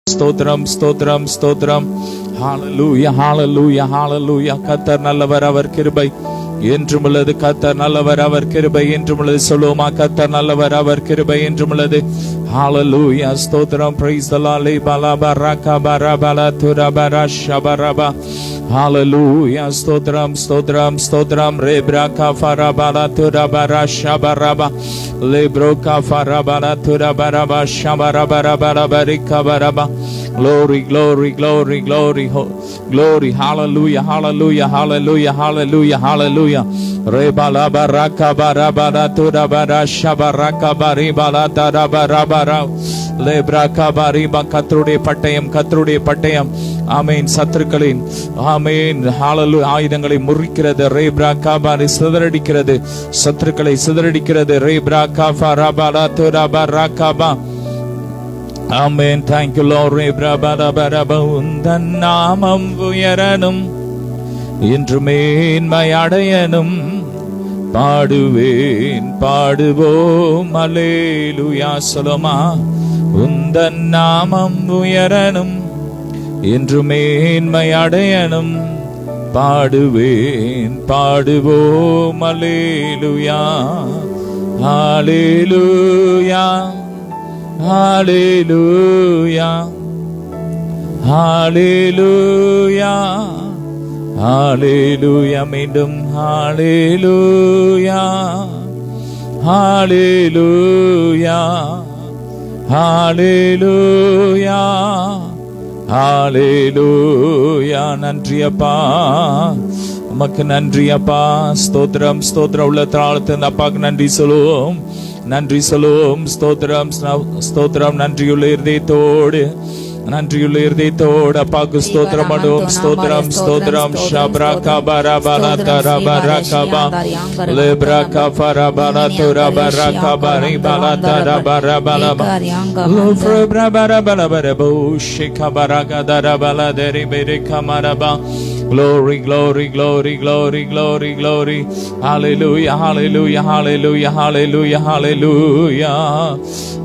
ஸ்தோத்திரம் ஸ்தோத்திரம் ஸ்தோத்திரம். ஹalleluya hallelujah hallelujah. கர்த்தர் நல்லவர், அவர் கிருபை என்றும் உள்ளது. கர்த்தர் நல்லவர், அவர் கிருபை என்றும் உள்ளது. சொல்லுமா, கர்த்தர் நல்லவர், அவர் கிருபை என்றும் உள்ளது. ஹalleluya ஸ்தோத்திரம். praise the lord. bala baraka bara bala tura bara shabaraba. hallelujah ஸ்தோத்திரம் ஸ்தோத்திரம் ஸ்தோத்திரம். rebraka fara bala tura bara shabaraba. lebroka fara bala tura bara shabaraba bara barika baraba. Glory, glory, glory, glory, glory. Hallelujah, hallelujah, hallelujah, hallelujah, hallelujah. Rebala baraka barabara tura bara shabaraka baribala tada barabara. Lebraka bariba. கர்த்தருடைய பட்டயம், கர்த்தருடைய பட்டயம். ஆமென். சத்துருக்களின் ஆமென் ஹalleluya ஆயுதங்களை முறிக்கிறது. ரேப்ராகா பாரி சிதறடிக்கிறது, சத்துருக்களை சிதறடிக்கிறது. ரேப்ராகா ஃபரபலா tura barakaba. Amen. Thank you Lord. உந்தன் நாமம் உயரனும் இன்று மேன்மை அடையனும் பாடுவேன் பாடுவோம் அல்லேலூயா. சொல்லுமா, உந்தன் நாமம் உயரனும் இன்று மேன்மை அடையனும் பாடுவேன் பாடுவோம் அல்லேலூயா. ஹalleluya Hallelujah, Hallelujah, Hallelujah. மீண்டும் Hallelujah, Hallelujah, Hallelujah, Hallelujah. நன்றி அப்பா, உமக்கு நன்றி அப்பா. ஸ்தோத்திரம் ஸ்தோத்திரம். உள்ள தாளத்தின் அப்பாக்கு நன்றி சொல்லுவோம், நன்றி சொல்லுவோம். ஸ்தோத்திரம் ஸ்தோத்திரம். நன்றியுள்ள இருதயத்தோடு, நன்றியுள்ள இருதயத்தோடு அப்பாக்கு ஸ்தோத்திரம் பண்ணுவோம். ஸ்தோத்திரம் ஸ்தோத்திரம். ஷப்ராகா பரபலா தரபரகபா லெப்ராகா ஃபரபலா துரபரகா பரிபலா தரபரபலபா லோஃப்ரபரபரபரபரபோ ஷிகபரகா தரபலா தரிபெரிகமரபா. Glory, glory, glory, glory, glory, glory. Hallelujah, hallelujah, hallelujah, hallelujah, hallelujah,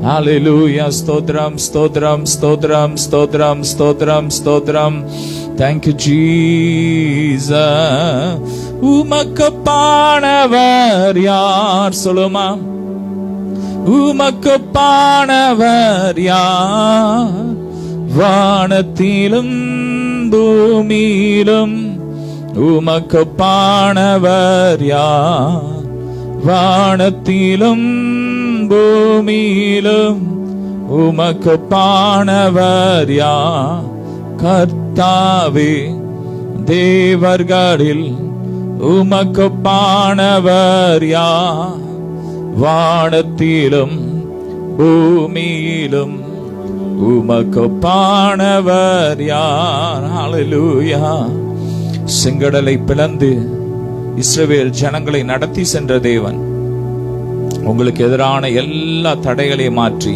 hallelujah. Stotram, stotram, stotram, stotram, stotram, stotram. Thank you Jesus. உமக்குப்பானவர் யார்? சொல்லுமா, உமக்குப்பானவர் யார்? வானத்திலும் பூமியிலும் உமக்குப்பானவர் யார்? வானத்திலும் பூமியிலும் உமக்குப்பானவர் யார்? கர்த்தாவே, தேவர்களில் உமக்குப்பானவர் யார்? வானத்திலும் பூமியிலும் உமக்குப்பானவர் யார்? ஹalleluya. செங்கடலை பிளந்து இஸ்ரவேல் ஜனங்களை நடத்தி சென்ற தேவன் உங்களுக்கு எதிரான எல்லா தடைகளையும் மாற்றி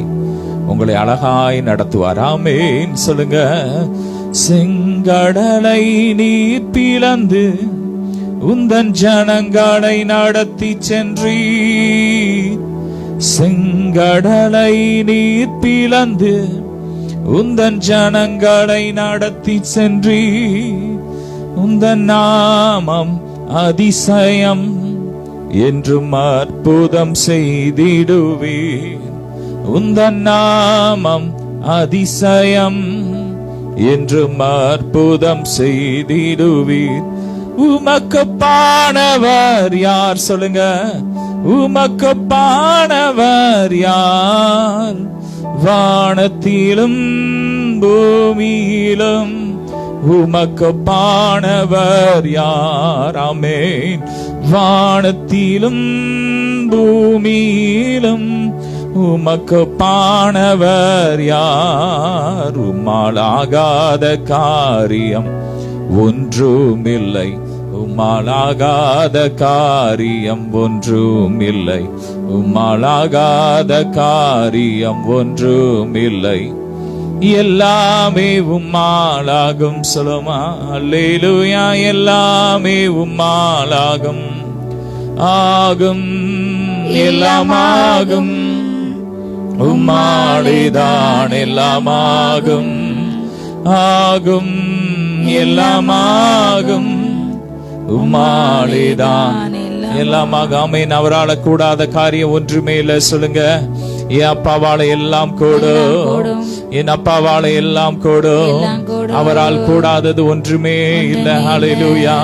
உங்களை அழகாய் நடத்துவார். ஆமென். சொல்லுங்க. செங்கடலை நீர் பிளந்து உந்தன் ஜனங்களை நடத்தி சென்றீர். செங்கடலை நீர் பிளந்து உந்தன் ஜனங்களை நடத்தி சென்றீர். உந்தன் நாமம் அதிசயம் என்றும் அற்புதம் செய்திடுவீர். உந்தன் நாமம் அதிசயம் என்றும் அற்புதம் செய்திடுவீர். உமக்குப்பானவர் யார்? சொல்லுங்க, உமக்குப்பானவர் யார்? வானத்திலும் பூமியிலும் உமக்குப்பானவர் யார்? ஆமென். வானத்திலும் பூமியிலும் உமக்குப்பானவர் யார்? உம்மாலாகாத காரியம் ஒன்றுமில்லை, உம்மாலாகாத காரியம் ஒன்றுமில்லை, உம்மாலாகாத காரியம் ஒன்றுமில்லை. எல்லாமே உம்மாலாகும். சொல்லுமா, அல்லேலூயா. எல்லாமே உம்மாலாகும், ஆகும், எல்லாமாகும். உம்மாடிதான் எல்லாமாகும். ஆகும், எல்லாமாகும், உம்மாலேதான் எல்லாமாக. ஆமென். அவரால கூடாத காரியம் ஒன்றுமே இல்ல. சொல்லுங்க, என் அப்பாவால எல்லாம் கூடும், என் அப்பாவால எல்லாம் கூடும், அவரால் கூடாதது ஒன்றுமே இல்ல. ஹல்லேலூயா,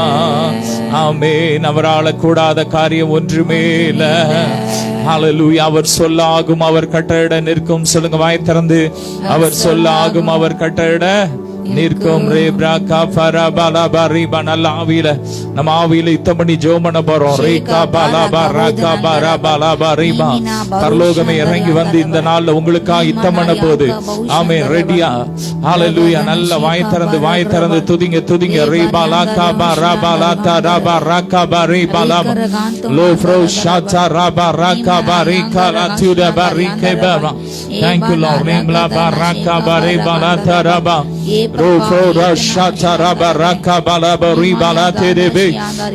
ஆமென். அவரால கூடாத காரியம் ஒன்றுமே இல்ல. ஹல்லேலூயா. அவர் சொல்லாகும், அவர் கட்டளையிட நிற்கும். சொல்லுங்க வாய் திறந்து, அவர் சொல்லாகும், அவர் கட்டளையிட நிற்கும். ரேப்ராகா ஃபரபாலா பரிபா. நல்ல ஆவியில நம்ம ஆவியில இத்தமணி ஜோமன போறோம். ரேகா பாலா பராகா பரபாலா பரிபா. பரலோகமே இறங்கி வந்து இந்த நாள்ல உங்களுக்காக இத்தமன போது. ஆமென். ரெடியா? ஹல்லேலூயா. நல்ல வாய் திறந்து, வாய் திறந்து துதிங்க, துதிங்க. ரேபாலா காபா ரபாலா தரபா ராகா பரிபாலா லோ ஃப்ரோ ஷாச்சா ரபா Raaga பரிகா லாத்துட பரிகேபா. Thank you Lord. ரேம்லா பராகா பரிபாலா தரபா Rofro Rashata Rabaraka Balabari Balatebe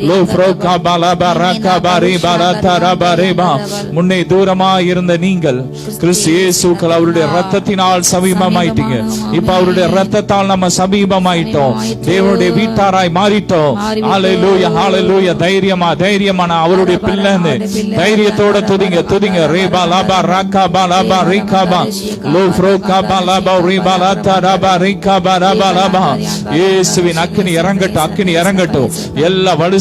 Lofro Kabalabaraka Bari Balatarabareba. முன்னே தூரமா இருந்த நீங்கள் கிறிஸ்து இயேசுவுக்குள் அவருடைய இரத்தத்தினால் சமீபமாயிட்டீங்க. இப்ப அவருடைய இரத்தத்தால் நம்ம சமீபமாயிட்டோம், தேவனுடைய வீட்டாராய் மாறிட்டோம். ஹல்லேலூயா, ஹல்லேலூயா. தைரியமா, தைரியமா நான் அவருடைய பிள்ளைன்னு தைரியத்தோட துதிங்க, துதிங்க. ரேபா லாபா ராகா பாலாபா ரிகாபா லோஃப்ரோ காபாலாபா ரிபாலா தரபா ரிகா இயேசுவின் அக்கினி இறங்கட்டும், அக்கினி இறங்கட்டும். எல்லா வலு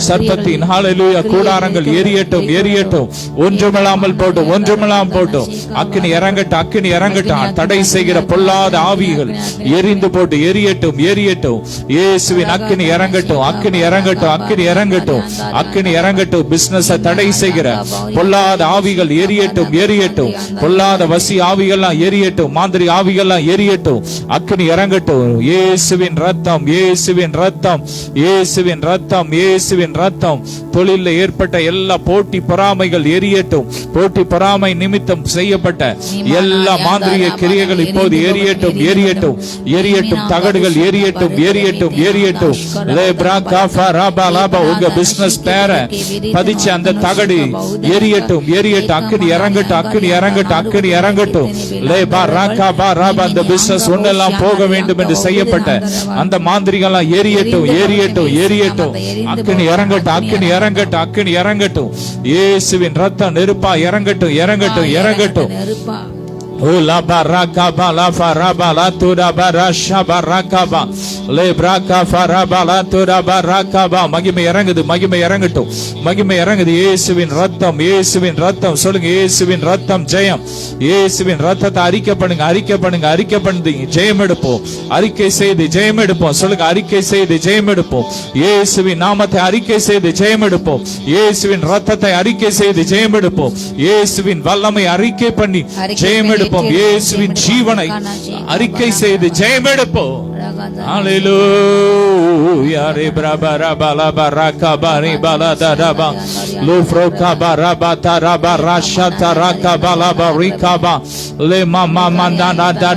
சர்ப்பத்தின் ஹல்லேலூயா கூடாரங்கள் எரியட்டும், எரியட்டும். ஒன்றுமில்லாமல் போட்டும், ஒன்றுமில்லாமல் போட்டும். அக்கினி இறங்கட்டும், அக்கினி இறங்கட்டும். தடை செய்கிற பொல்லாத ஆவிகள் எரிந்து போட்டு எரியட்டும், எரியட்டும். இயேசுவின் அக்கினி இறங்கட்டும், அக்கினி இறங்கட்டும், அக்கினி இறங்கட்டும், அக்கினி இறங்கட்டும். பிசினஸ் தடை செய்கிற பொல்லாத ஆவிகள் எரியட்டும், எரியட்டும். பொல்லாத வசி ஆவிகள்லாம் எரியட்டும், மாந்திரி ஆவிகள்லாம் எரியட்டும். அக்கினி இறங்கட்டும். இயேசுவின் ரத்தம், இயேசுவின் ரத்தம், இயேசுவின் ரத்தம், இயேசுவின் ரத்தம். தொழிலில் ஏற்பட்ட எல்லா போட்டி பொறாமைகள் எரியட்டும். போட்டி பொறாமை நிமித்தம் செய்யப்பட்ட எல்லா மாந்திரிய கிரியைகள் இப்போது எரியட்டும், எரியட்டும், எரியட்டும். தகடுகள் எரியட்டும், எரியட்டும், எரியட்டும். உங்க பிசினஸ் பேர பதிச்சு அந்த தகடு எரியட்டும், எரியட்டும். அக்கினி இறங்கட்டும், அக்கினி இறங்கட்டும், அக்கினி இறங்கட்டும். அந்த பிசினஸ் ஒன்னெல்லாம் போக வேண்டும் என்று செய்யப்பட்ட அந்த மாந்திரிகள்லாம் எரியட்டும், எரியட்டும், எரியட்டும். அக்கினி இறங்கட்டும், அக்கினி இறங்கட்டும், அக்கினி இறங்கட்டும். இயேசுவின் ரத்தம் நெருப்பா இறங்கட்டும், இறங்கட்டும், இறங்கட்டும். Ola baraka bala farabala tura barasha barakaba le braka farabala tura barakaba. மகிமை இறங்குது, மகிமை இறங்கட்டும், மகிமை இறங்குது. இயேசுவின் ரத்தம், இயேசுவின் ரத்தம். சொல்லுங்க, இயேசுவின் ரத்தம் ஜெயம். இயேசுவின் ரத்தத்தை அறிக்கை பண்ணுங்க, அறிக்கை பண்ணுங்க, அறிக்கை பண்ணுங்க. ஜெயம் எடுப்போம், அறிக்கை செய்து ஜெயம் எடுப்போம். சொல்லுங்க, அறிக்கை செய்து ஜெயம் எடுப்போம். இயேசுவின் நாமத்தை அறிக்கை செய்து ஜெயம் எடுப்போம். இயேசுவின் ரத்தத்தை அறிக்கை செய்து ஜெயம் எடுப்போம். இயேசுவின் வல்லமை அறிக்கை பண்ணி ஜெயம் எடுப்போம். இயேசுவின் ஜீவனை அறிக்கை செய்து ஜெயம் எடுப்போம். Hallelujah. Rebrabara bala baraka bari bala daraba lufro kabara bataraba rasha taraka bala barikaba le mama mandana da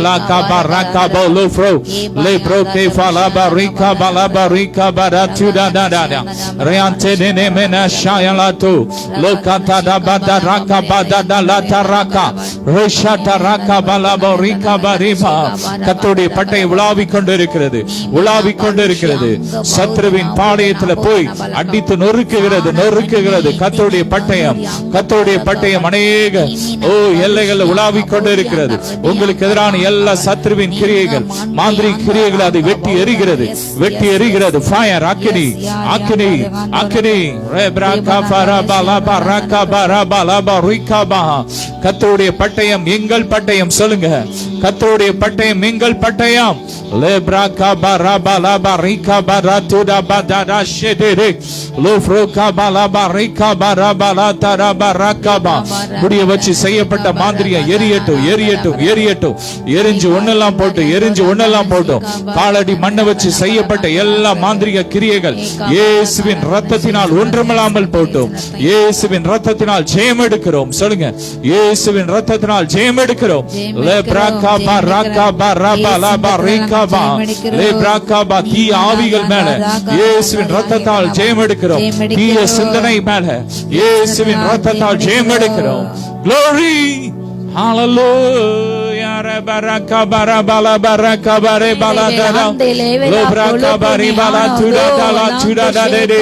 la kabaraka bolufro le broke fala barika bala barika baratu da reante ne mena shayalatu lokata da badaraka badada la taraka resha taraka bala barika bariba. கர்த்தருடைய பட்டை உலாவிக் கொண்டிருக்கிறது, உலாவிக் கொண்டிருக்கிறது. சத்ருவின் பாளையத்துல போய் அடித்து நொறுக்குகிறது, நொறுக்குகிறது. கர்த்தருடைய பட்டயம், கர்த்தருடைய பட்டயம் அநேக எல்லைகள் உலாவிக் கொண்டிருக்கிறது. உங்களுக்கு எதிரான எல்லா சத்ருவின் கிரியைகள், மாந்திரிக கிரியைகள் அதை வெட்டி எரிகிறது, வெட்டி எரிகிறது. ஃபயர், அக்கினி, அக்கினி, அக்கினி. கர்த்தருடைய பட்டயம் எங்கள் பட்டயம். சொல்லுங்க, கர்த்தருடைய பட்டயம் எங்கள் பட்டயம். Lebraka barabala barika baratuda badada shedere lofroka balabarika barabala tarabarakaba. முடிய வச்சு செய்யப்பட்ட மாந்திரியம் எரியட்டும், எரியட்டும், எரியட்டும். எரிஞ்சு ஒண்ணெல்லாம் போட்டு, எரிஞ்சு ஒண்ணெல்லாம் போட்டும். காலடி மண்ணை வச்சு செய்யப்பட்ட எல்லா மாந்திரிக கிரியைகள் இயேசுவின் ரத்தத்தினால் ஒன்றுமில்லாமல் போட்டும். இயேசுவின் ரத்தத்தினால் ஜெயம் எடுக்கிறோம். சொல்லுங்க, இயேசுவின் ரத்தத்தினால் ஜெயம் எடுக்கிறோம். lebraka baraka barabala barika தீ ஆவிகள் மேல இயேசுவின் ரத்தத்தால் ஜெயம் எடுக்கிறோம். தீய சிந்தனை மேல இயேசுவின் ரத்தத்தால் ஜெயம் எடுக்கிறோம். Glory, hallelujah. baraka bara bala baraka bare bala dara lobraka bari bala tuda dala tuda dade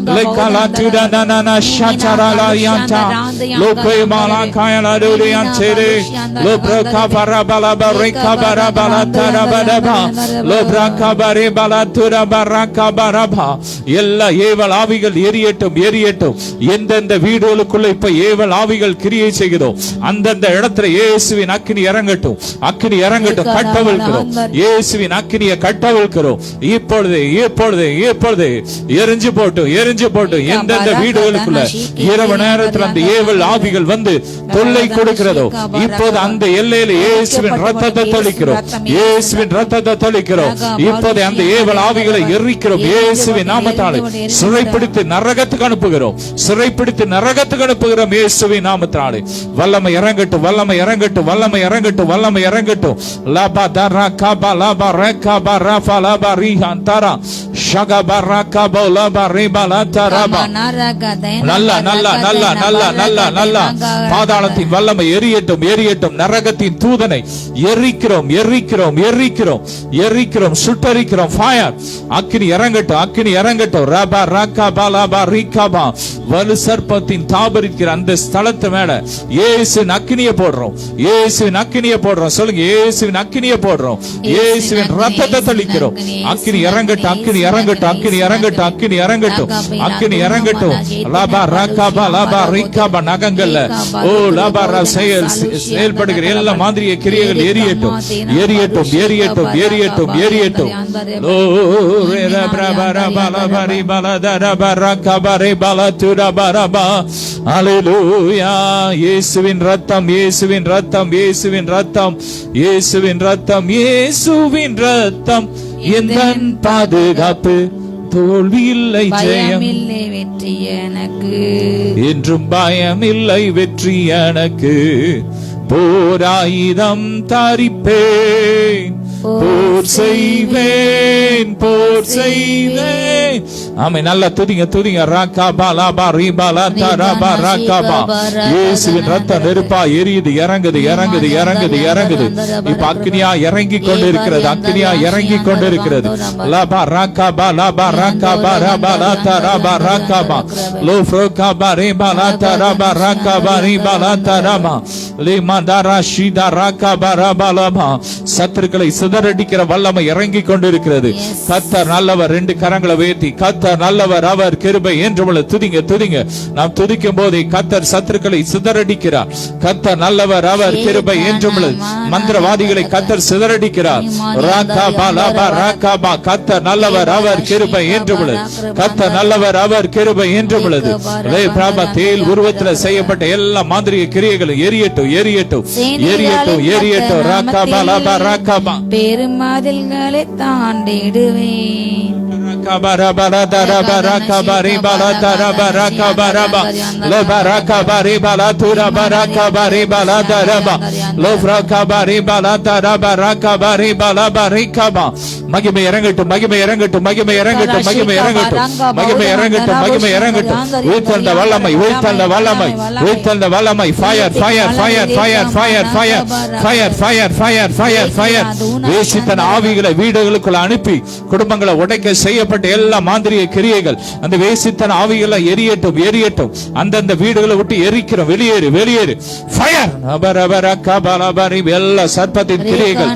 lekala tuda nana shatara la yanta lope mala kayala duri antere lobraka bara bala barika bara bala tara badaba lobraka bare bala tuda baraka baraba எல்லா ஏவல் ஆவிகள் எரியட்டும் எரியட்டும். எந்தெந்த வீடுகளுக்குள்ள இப்ப ஏவல் ஆவிகள் கிரியை செய்கிறோ அந்தந்த இடத்துல இயேசுவின் அக்கினி இறங்கட்டும், அக்கினி இறங்கட்டும். கட்டவிழ்க்கிறோம், இயேசுவின் அக்கினியை கட்டவிழ்க்கிறோம். இப்பொழுது இப்பொழுது இப்பொழுது எரிஞ்சு போட்டு எரிஞ்சு போட்டு எந்தெந்த வீடுகளுக்குள்ள இரவு நேரத்தில் அந்த ஏவல் ஆவிகள் வந்து தொல்லை கொடுக்கிறதோ இப்போது அந்த எல்லையில இயேசுவின் ரத்தத்தை தெளிக்கிறோம், இயேசுவின் ரத்தத்தை தெளிக்கிறோம். இப்போது அந்த ஏவல் ஆவிகளை எரிக்கிறோம். இயேசுவின் நாமத்தாலே சிறைப்பிடித்து நரகத்துக்கு அனுப்புகிறோம், சிறைப்பிடித்து நரகத்துக்கு அனுப்புகிறோம். இயேசுவின் நாமத்தாலே வல்லமை இறங்கட்டும், வல்லமை இறங்கட்டும், வல்லமை இறங்கட்டும், வல்லமை இறங்கட்டும். லபா தரா கபா லபா ரகபா ரஃபா லபா ரிஹாந்தரா ஷகபா ரகபா லபா ரிபலா தரபா. நல்லா நல்லா நல்லா நல்லா நல்லா நல்லா பாதாளத்தின் வல்லமை எரியட்டும் எரியட்டும். நரகத்தின் தூதனை எரிக்கிறோம் எரிக்கிறோம் எரிக்கிறோம் எரிக்கிறோம், சுட்டரிக்கிறோம். ஃபயர் அக்கினி இறங்கட்டும், அக்கினி இறங்கட்டும். ரபா ரகபா லபா ரிகபா வலு சர்ப்பத்தின் தாபரிக்கிற அந்த ஸ்தலத்து மேல இயேசுவின் அக்கினியை போடுறோம், இயேசுவின் அக்கினியை போடுறோம். சொல்லுங்க, இயேசுவின் அக்கினியை போடுறோம், இயேசுவின் ரத்தத்தை தெளிக்கிறோம். அக்கினி இறங்கட்டும், அக்கினி இறங்கட்டும், அக்கினி இறங்கட்டும், அக்கினி இறங்கட்டும், அக்கினி இறங்கட்டும். லபா ரகபா லபா ரிகபா நகங்கள்ல ஓ லபா செயல்படுகிற எல்லா மாதிரிய கிரியைகள் எரியட்டும் எரியட்டும் எரியட்டும் எரியட்டும் எரியட்டும். ஓ ரபா ரபா லபா ரிபலா தரபா ரகபா ரிபலா துரபரபா. அல்லேலூயா. இயேசுவின் ரத்தம், இயேசுவின் ரத்தம், இயேசுவின் ரத்தம், இயேசுவின் ரத்தம், இயேசுவின் ரத்தம் எந்தன் பாதுகாப்பு. தோல்வி இல்லை, ஜெயம் இல்லை, வெற்றி எனக்கு என்றும் பயம் இல்லை, வெற்றி எனக்கு. போராயுதம் தரிப்பேன், போர் செய்வேன், போர் செய்வேன். ஆமே, நல்லா துதிங்க துதிங்க. ராகாபா லாபா ரிபாலா தரபா ராகாபா. இயேசுவின் ரத்தம் நெருப்பா எரியுது, இறங்குது இறங்குது இறங்குது இறங்குது. இப்ப அக்னியா இறங்கி கொண்டு இருக்கிறது, அக்னியா இறங்கி கொண்டு இருக்கிறது. லாபா ராகாபா லாபா ராகாபா ரபா லா தரபா ராகாபா லோ ஃப்ரோகாபா ரிபாலா தரபா ராகாபா ரிபாலா தரபா லே மதரா ஷிதா ராகாபா ரபா லாபா. சத்துருக்களை சிதறடிக்கிற வல்லமை இறங்கி கொண்டிருக்கிறது. கர்த்தர் நல்லவர். ரெண்டு கரங்களை உயர்த்தி கர்த்தர் நல்லவர், அவர் கிருபை என்றும் துதிங்க துதிங்க. நாம் துதிக்கும் போதே கர்த்தர் சத்துருக்களை சிதறடிக்கிறார். கர்த்தர் நல்லவர், அவர் கிருபை என்றும். மந்திரவாதிகளை கர்த்தர் சிதறடிக்கிறார். ராகாபா லாபா ராகாபா. கர்த்தர் நல்லவர், அவர் கிருபை என்றும். கர்த்தர் நல்லவர், அவர் கிருபை என்றும். தேல் உருவத்தில் செய்யப்பட்ட எல்லா மாந்திரிக கிரியைகளும் எரியட்டும் எரியட்டும் எரியட்டும் எரியட்டும். ராகாபா லாபா ராகாபா. பெருமதில்களை தாண்டிடுவேன். மகிமை இறங்கட்டும், மகிமை இறங்கட்டும், மகிமை இறங்கட்டும், மகிமை இறங்கட்டும், மகிமை இறங்கட்டும், மகிமை இறங்கட்டும். உயிர்த்தெழுந்த வல்லமை, உயிர்த்தெழுந்த வல்லமை, உயிர்த்தெழுந்த வல்லமை. Fire fire fire fire fire fire fire fire fire fire fire. வேசித்தன ஆவிகளை வீடுகளுக்குள்ள அனுப்பி குடும்பங்களை உடைக்க செய்யப்பட்ட எல்லா மாந்திரிய கிரியைகள் அந்த வேசித்தன ஆவிகளை எரியட்டும் எரியட்டும். அந்தந்த வீடுகளை விட்டு எரிக்கிறோம். வெளியேறு வெளியேறு. ஃபயர் அபரபரகபலபரி. எல்லா சர்ப்பத்தின் கிரியைகள்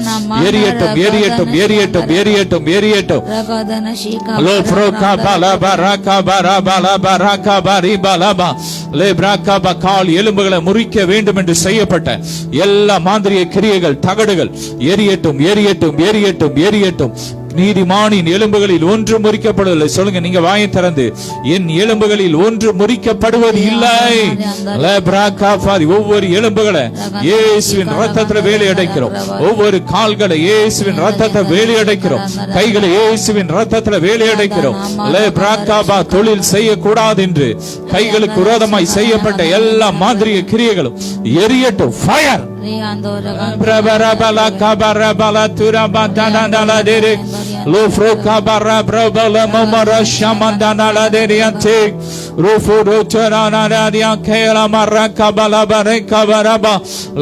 எரியட்டும் எரியட்டும் எரியட்டும் எரியட்டும் எரியட்டும். லோ ஃப்ரோகாபலபரகபரபலபரகபரிபலபா லே பிரகப. கால் எலும்புகளை முறிக்க வேண்டும் என்று செய்யப்பட்ட எல்லா மாந்திரிய கிரியைகள் தகடுகள் எரியட்டும் எரியட்டும் எரியட்டும் எரியட்டும். நீதிமானின் எலும்புகளில் ஒன்று முறிக்கப்படுவதில்லை. சொல்லுங்க, நீங்க வாயை திறந்து, என் எலும்புகளில் ஒன்று முறிக்கப்படுவது இல்லை. ஒவ்வொரு எலும்புகளை இயேசுவின் ரத்தத்துல வேலை அடைக்கிறோம். ஒவ்வொரு கால்களை இயேசுவின் ரத்தத்தை வேலை அடைக்கிறோம். கைகளை இயேசுவின் ரத்தத்துல வேலை அடைக்கிறோம். தொழில் செய்யக்கூடாது என்று கைகளுக்கு விரோதமாய் செய்யப்பட்ட எல்லா மாதிரிய கிரியைகளும் எரியட்டும். Fire. Lofroka bara brabala mamara shamandana la deriante. Rufuru terana radia kela maraka bala bareka baraba.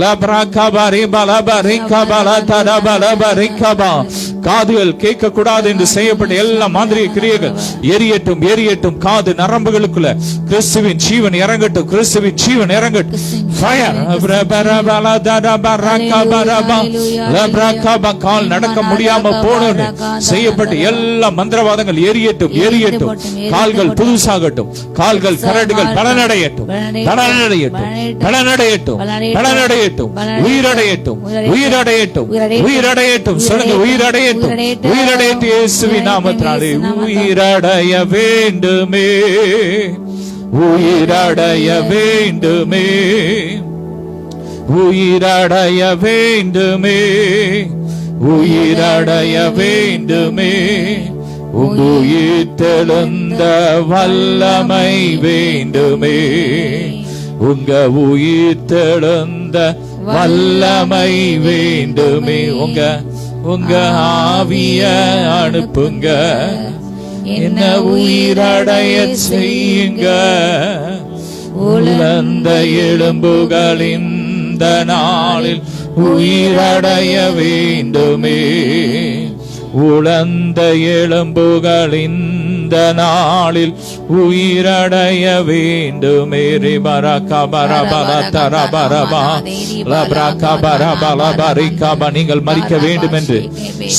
Labraka bari bala bareka bala tada bala bareka ba. காதுகள் கேட்க கூடாது என்று செய்யப்பட்ட எல்லா மாந்திரிக கிரியைகள் எரியட்டும் எரியட்டும். காது நரம்புகளுக்குள்ள கிறிஸ்துவின் ஜீவன் இறங்கட்டும், கிறிஸ்துவின் ஜீவன் இறங்கட்டும். ஃபயர் கால் நடக்க முடியாம போனோன்னு செய்யப்பட்ட எல்லா மந்திரவாதங்கள் எரியட்டும் எரியட்டும். கால்கள் புதுசாகட்டும், கால்கள் கரடுகள் பலனடையட்டும் பலனடையட்டும் பலனடையட்டும் பலனடையட்டும். உயிரடையட்டும் உயிரடையட்டும் உயிரடையட்டும். சொல்லுங்க உயிரடைய உயிரடையட்டும் இயேசுவின் நாமத்தினாலே. உயிரடைய வேண்டுமே உயிரடைய வேண்டுமே உயிரடைய வேண்டுமே உயிரடைய வேண்டுமே. உயிர்த்தெழுந்த வல்லமை வேண்டுமே. உங்க உயிர்த்தெழுந்த வல்லமை வேண்டுமே. உங்க ஆவிய அனுப்புங்க, என்ன உயிரடைய செய்யுங்க. உலர்ந்த எலும்புகளின் இந்த நாளில் உயிரடைய வேண்டுமே. உலர்ந்த எலும்புகளின் இந்த நாளில் உயிரடைய வேண்டுமே. நீங்கள் மரிக்க வேண்டும் என்று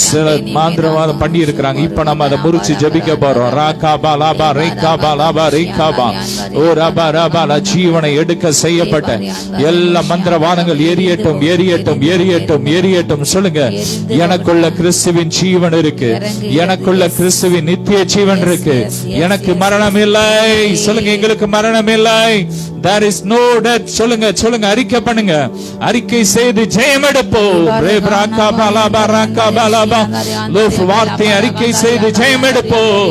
சில மாந்திரவாதம் பண்ணி இருக்கிறாங்க. இப்ப நம்ம அதை முறிச்சு ஜபிக்க போறோம். ஜீவனை எடுக்க செய்யப்பட்ட எல்லா மந்திரவாதங்கள் எரியட்டும் எரியட்டும் எரியட்டும் எரியட்டும். சொல்லுங்க, எனக்குள்ள கிறிஸ்துவின் ஜீவன் இருக்கு, எனக்குள்ள கிறிஸ்துவின் நித்திய ஜீவன் இருக்கு. எனக்கு மரணம் இல்லை. சொல்லுங்க, எங்களுக்கு மரணம் இல்லை. There is no death. சொல்லுங்க சொல்லுங்க, அறிக்கை பண்ணுங்க, அறிக்கை செய்து ஜெயம் எடுப்போம். வார்த்தை அறிக்கை செய்து ஜெயம் எடுப்போம்.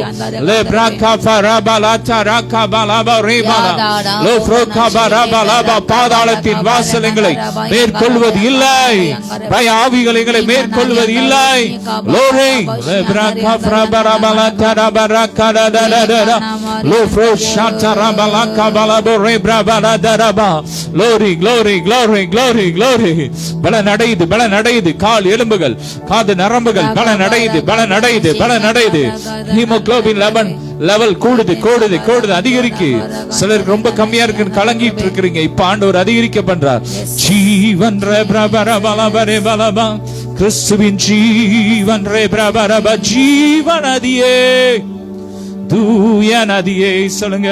பாதாளத்தின் வாசல்களை மேற்கொள்வது இல்லை, பய ஆவிகளை மேற்கொள்வது இல்லை. Glory, glory, glory, glory, glory. பலனடையுது பலனடையுது. கால் எலும்புகள் காது நரம்புகள் பலனடையுது பலனடையுது பலனடையுது. ஹீமோகுளோபின் லெவல் கூடுது கூடுது கூடுது, அதிகரிக்கு. சிலருக்கு ரொம்ப கம்மியா இருக்குன்னு கலங்கிட்டு இருக்கிறீங்க. இப்ப ஆண்டவர் அதிகரிக்க பண்றார். ஜீவன் கிறிஸ்துவின் ஜீவன் ஜீவன் நதியே, தூய நதியே. சொல்லுங்க,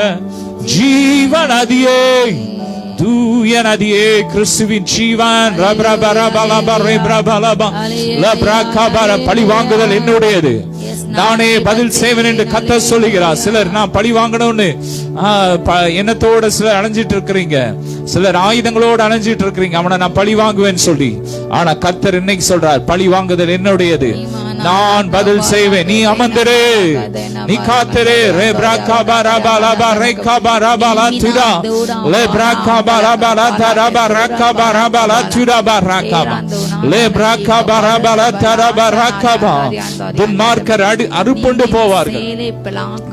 ஜீவன் நதியே, தூய நதியே, கிறிஸ்துவின் ஜீவன். பழி வாங்குதல் என்னுடையது, நானே பதில் செய்வேன் என்று கர்த்தர் சொல்லுகிறார். சிலர் நான் பழி வாங்கணும்னு எண்ணத்தோட சிலர் அலைஞ்சிட்டு இருக்கிறீங்க, சிலர் ஆயுதங்களோடு அலைஞ்சிட்டு இருக்கிறீங்க, அவனை நான் பழி வாங்குவேன்னு சொல்லி. ஆனா கர்த்தர் இன்னைக்கு சொல்றார், பழி வாங்குதல் என்னுடையது, நான் பதில் செய்வேன். நீ அமர்ந்திரு, நீ காத்திரு. அறுப்புண்டு போவார்கள்.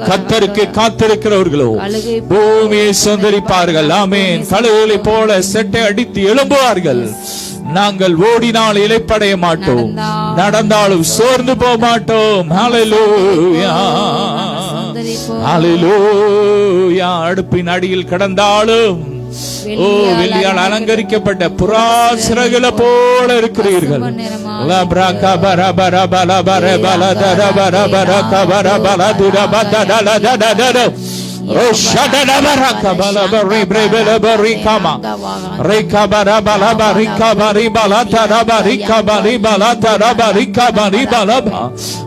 கர்த்தருக்கு காத்திருக்கிறவர்களோ பூமியை சொந்தரிப்பார்கள். ஆமென். கழுகுகளை போல செட்டை அடித்து எழும்புவார்கள். நாங்கள் ஓடினால் இளைப்படைய மாட்டோம், நடந்தாலும் சோர்ந்து போக மாட்டோம். ஹல்லேலூயா ஹல்லேலூயா. அடுப்பின் அடியில் கடந்தாலும் வெள்ளியால் அலங்கரிக்கப்பட்ட புறா சிறகுகளை போல இருக்கிறீர்கள்.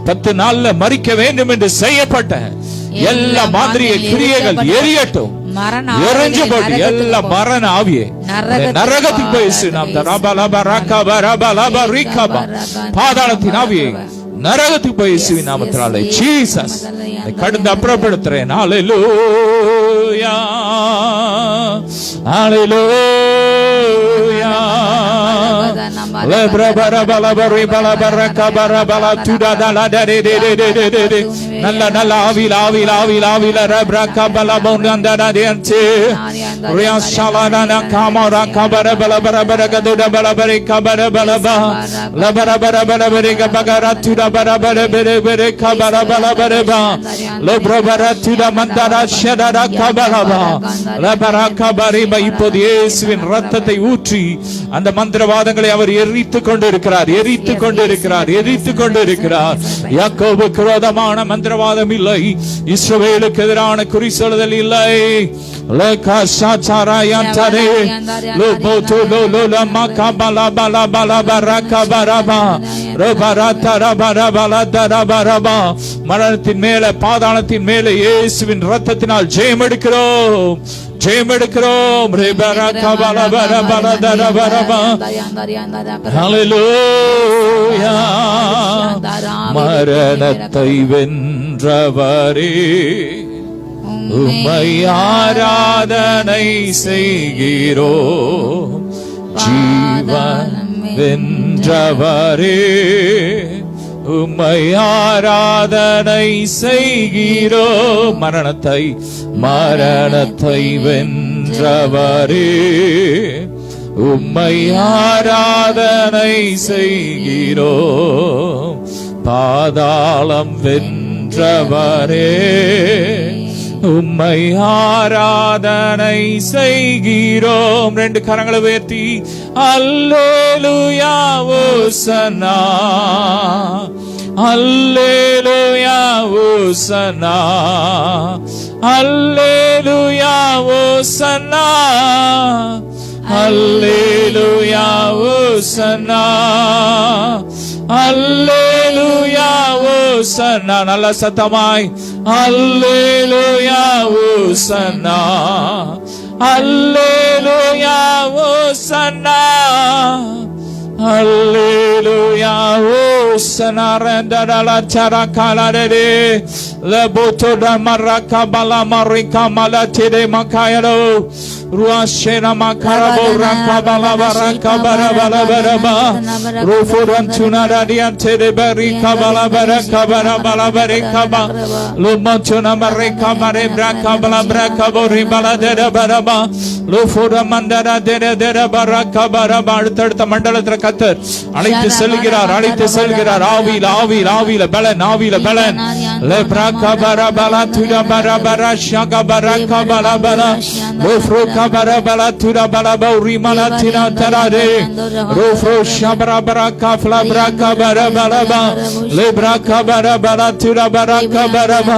பத்து நாள்ல மரிக்க வேண்டும் என்று செய்யப்பட்ட எல்லா மாந்திரிய கிரியைகள் எரியட்டும், எரிஞ்சு போட்டு எல்லா மரண ஆவியே நரகத்துக்கு போய் பாதாளத்தின் ஆவியை நரகத்துக்கு போய் இயேசுவின் நாமத்தினாலே ஜீசஸ் கடந்து அப்புறப்படுத்துறேன். ஹல்லேலூயா ஹல்லேலூயா நல்ல நல்ல ஆவில ஆவில ஆவில ஆவில ரப்ரகா பலபோண்டந்தனதியன்சி ரியாஷாலனா காமரா கபர பலபரபர கதுட பலபரி கபர பலபா லபரபர பலபரி கபகர துட பரபர பெரு பெரு கபர பலபரபா லப்ரபர துட மந்தர ஷதர கபலபா லபர கபரி. இப்போது இயேசுவின் இரத்தத்தை ஊற்றி அந்த மந்திரவாதங்களை அவர் எரித்துக் கொண்டிருக்கிறார், எரித்துக் கொண்டிருக்கிறார், எரித்துக் கொண்டிருக்கிறார். யாக்கோபுக்கு விரோதமான மந்திரவாதம் இல்லை, இஸ்ரவேலுக்கு எதிரான குறி சொல்லுதல் இல்லை. மரணத்தின் மேல பாதாளத்தின் மேல இயேசுவின் இரத்தத்தினால் ஜெயம் எடுக்கிறோம், ஜெயம் எடுக்கிறோம். ஹல்லேலூயா. மரணத்தை வென்றவரே உம்மை ஆராதனை செய்கிறோம். ஜீவன் வென்றவரே உம்மை ஆராதனை செய்கிறோம். மரணத்தை மரணத்தை வென்றவரே உம்மை ஆராதனை செய்கிறோம். பாதாளம் வென்றவரே உம்மை ஆராதனை செய்கிறோம். ரெண்டு கரங்களை உயர்த்தி அல்லேலூயா ஓசன்னா, அல்லேலூயா ஓசன்னா, அல்லேலூயா ஓசன்னா, அல்லேலூயா ஓசன்னா, அல்லேலூயா ஓசன்னா. நல்ல சத்தமாய் அல்லேலூயா ஓசன்னா, அல்லேலூயா ஓசன்னா, அல்லேலூயா ஓசன்னா. ரெண்டடல சரகாலரே லபோதோட மரகபல மரிகமலதிதே மகாயலோ ruashena makarabo rakabala barakabara balabaraba rufuran tunara diante de barikabala barakabara balabarikaba lumachuna marikabare brakabala brakabori baladera baraba lufura mandara dera dera barakabara. அடுத்த மண்டலத்துல கர்த்தர் அழைத்து செல்கிறார், அழைத்து செல்கிறார். ஆவில ஆவில ஆவில பலன், ஆவில பலன். லப்ராகபர பல துர பர பர ஷகபர கபல பல லோஃப்ரோ கபர பல துர பல பௌரி மலத்தினா தராரே ரோஃப்ரோ ஷபர பர கஃப்ல பிரகபர பல ப லப்ராகபர பல துர பர கபர ப.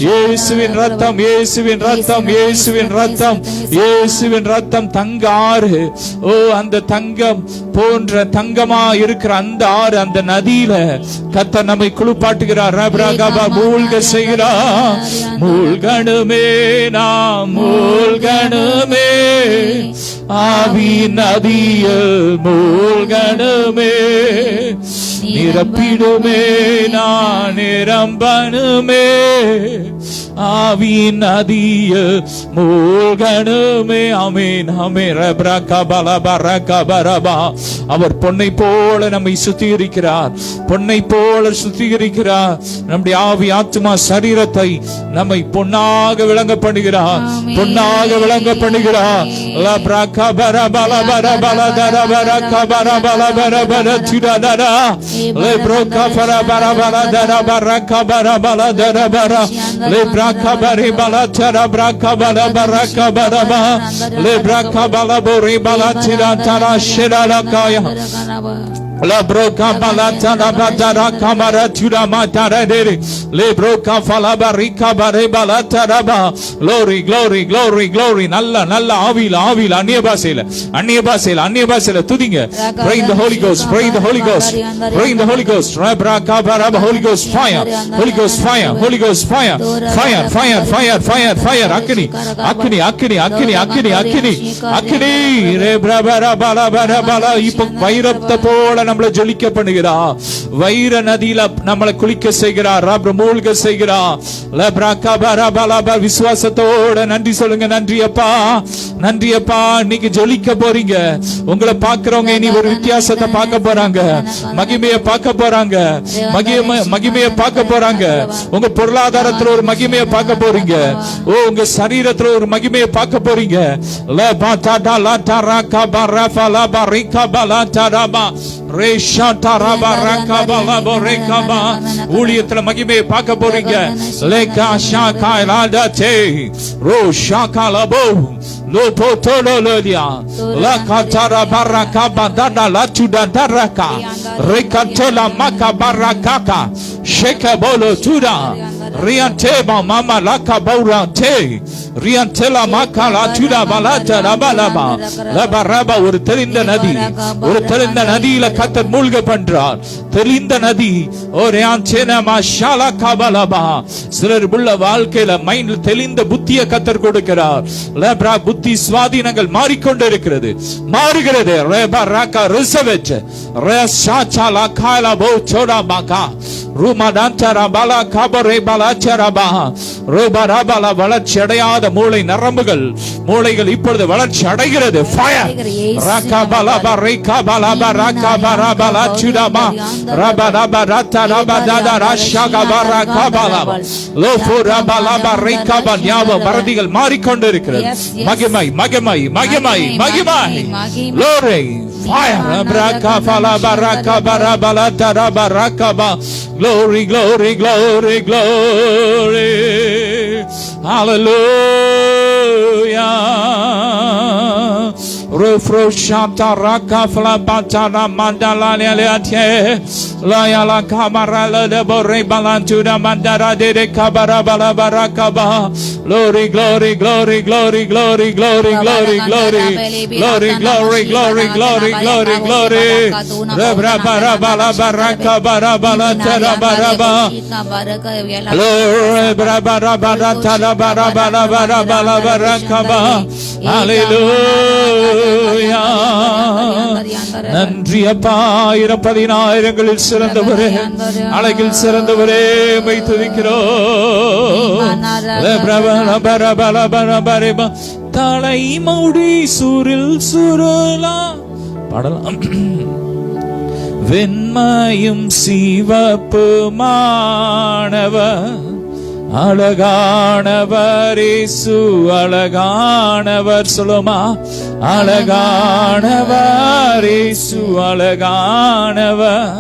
இயேசுவின் இரத்தம், இயேசுவின் இரத்தம், இயேசுவின் இரத்தம், இயேசுவின் இரத்தம் தங்க ஆறு. ஓ அந்த தங்கம் போன்ற தங்கமா இருக்கிற அந்த ஆறு, அந்த நதியில கர்த்தர் நம்மை குளிப்பாட்டுகிறார். மூழ்க செய்கிறார். மூழ்கணுமே நாம் மூழ்கணுமே, ஆவி நதியில் மூழ்கணுமே, நிரப்பிடுமே நான் நிரம்பணுமே, ஆவி நதியில் மூழ்கணுமே. ஆமென் ஆமென். அவர் பொன்னை போல நம்மை சுத்திகரிக்கிறார், பொன்னை போல சுத்திகரிக்கிறார். நம்முடைய ஆவி ஆத்மா சரீரத்தை நம்மை பொன்னாக விளங்க பண்ணுகிறார், பொன்னாக விளங்க பண்ணுகிறார். Kabari bala tara braka bala baraka baraba le braka bala bori bala tira tara shira lakaya la broka balata la badara kamara tura matara dere le broka fala barika bare balata raba. Glory glory glory glory. நல்ல நல்ல ஆவில ஆவில அந்நிய பாஷையில அந்நிய பாஷையில அந்நிய பாஷையில துதிங்க. Pray in the Holy Ghost, pray in the Holy Ghost, pray in the Holy Ghost. Braka baraba Holy Ghost fire, Holy Ghost fire, Holy Ghost fire, fire fire fire fire fire. அக்கினி அக்கினி அக்கினி அக்கினி அக்கினி அக்கினி அக்கினி ரே பிரபர பல பல பல. இப்போ வைரத்தை போல நம்மளை ஜொலிக்க பண்ணுகிறார். வைர நதியில நம்மளை குளிக்க செய்கிறார், மூழ்க செய்கிறார். விசுவாசத்தோட நன்றி சொல்லுங்க. நன்றி அப்பா, நன்றி அப்பா. இன்னைக்கு ஜொலிக்க போறீங்க. உங்களை பார்க்கிறவங்க இனி ஒரு வித்தியாசத்தை பார்க்க போறாங்க, மகிமையை பார்க்க போறாங்க, மகிமையை பார்க்க போறாங்க. உங்க பொருளாதாரத்துல ஒரு மகிமையை பார்க்க போறீங்க. உங்க சரீரத்துல ஒரு மகிமையை பார்க்க போறீங்க. ஊழியத்துல மகிமையை பார்க்க போறீங்க. Rianteba mama laka baurante riantela makala tuda balata rabalaba labaraba. ஒரு தெளிந்த நதி, ஒரு தெளிந்த நதியில கர்த்தர் மூழ்க பண்றார். தெளிந்த நதி ஒரு ஆஞ்சேனா மாஷாலா கபலபா. சிலர் உள்ள வாழ்க்கையில மைண்ட்ல தெளிந்த புத்தியை கர்த்தர் கொடுக்கிறார். லப்ரா புத்தி சுவாதீனங்கள் மாறிக்கொண்டிருக்கிறது, மாறுகிறது. ரேபா ராகா ரிசவெச் ரேஷாச்சாலா காலா போ சோடா பாகா ரூமாடாந்தரா பாலா காபரே பாலாச்சரபா ரோபராபாலா. வளர்ச்சி அடையாத மூளை நரம்புகள், மூளைகள் இப்பொழுது வளர்ச்சி அடைகிறது. ஃபயர் ரகாபாலா ரேகாபாலா ரகாபாலா சுடாபா ரபாரபா ரதரபா ததா ராஷாகபா ரகாபாலா லோபோரபாலா ரேகாபா. ஞாபக மறதிகள் மாறிக்கொண்டிருக்கிறது. மகிமை மகிமை மகிமை மகிமை. லோரே fire ரகாபாலா ரகாபாலா பலதரபா ரகாபா. Glory, glory, glory, glory. Hallelujah. Rufro shanta raka flabata na mandala leatie la yala kamara le bore balantu da mandara de kabara bala barakaba. Glory, glory, glory, glory, glory, glory, glory, glory, glory, glory, glory, glory, glory, glory. Rabra bara bala baraka bara bala tara baraba. Glory bara bara bara tara bara bala bara bala barakaba. Hallelujah. நன்றி அப்பா. 10,000களில் சிறந்தவரே, அழகில் சிறந்தவரே, my துதிக்கிறோம். தலை மூடி சூரில் சுருளா பாடலாம். வெண்மையும் சிவப்புமானவர் அழகானவர் இயேசு, அழகானவர். சொல்லுமா, அழகானவர் இயேசு, அழகானவர்,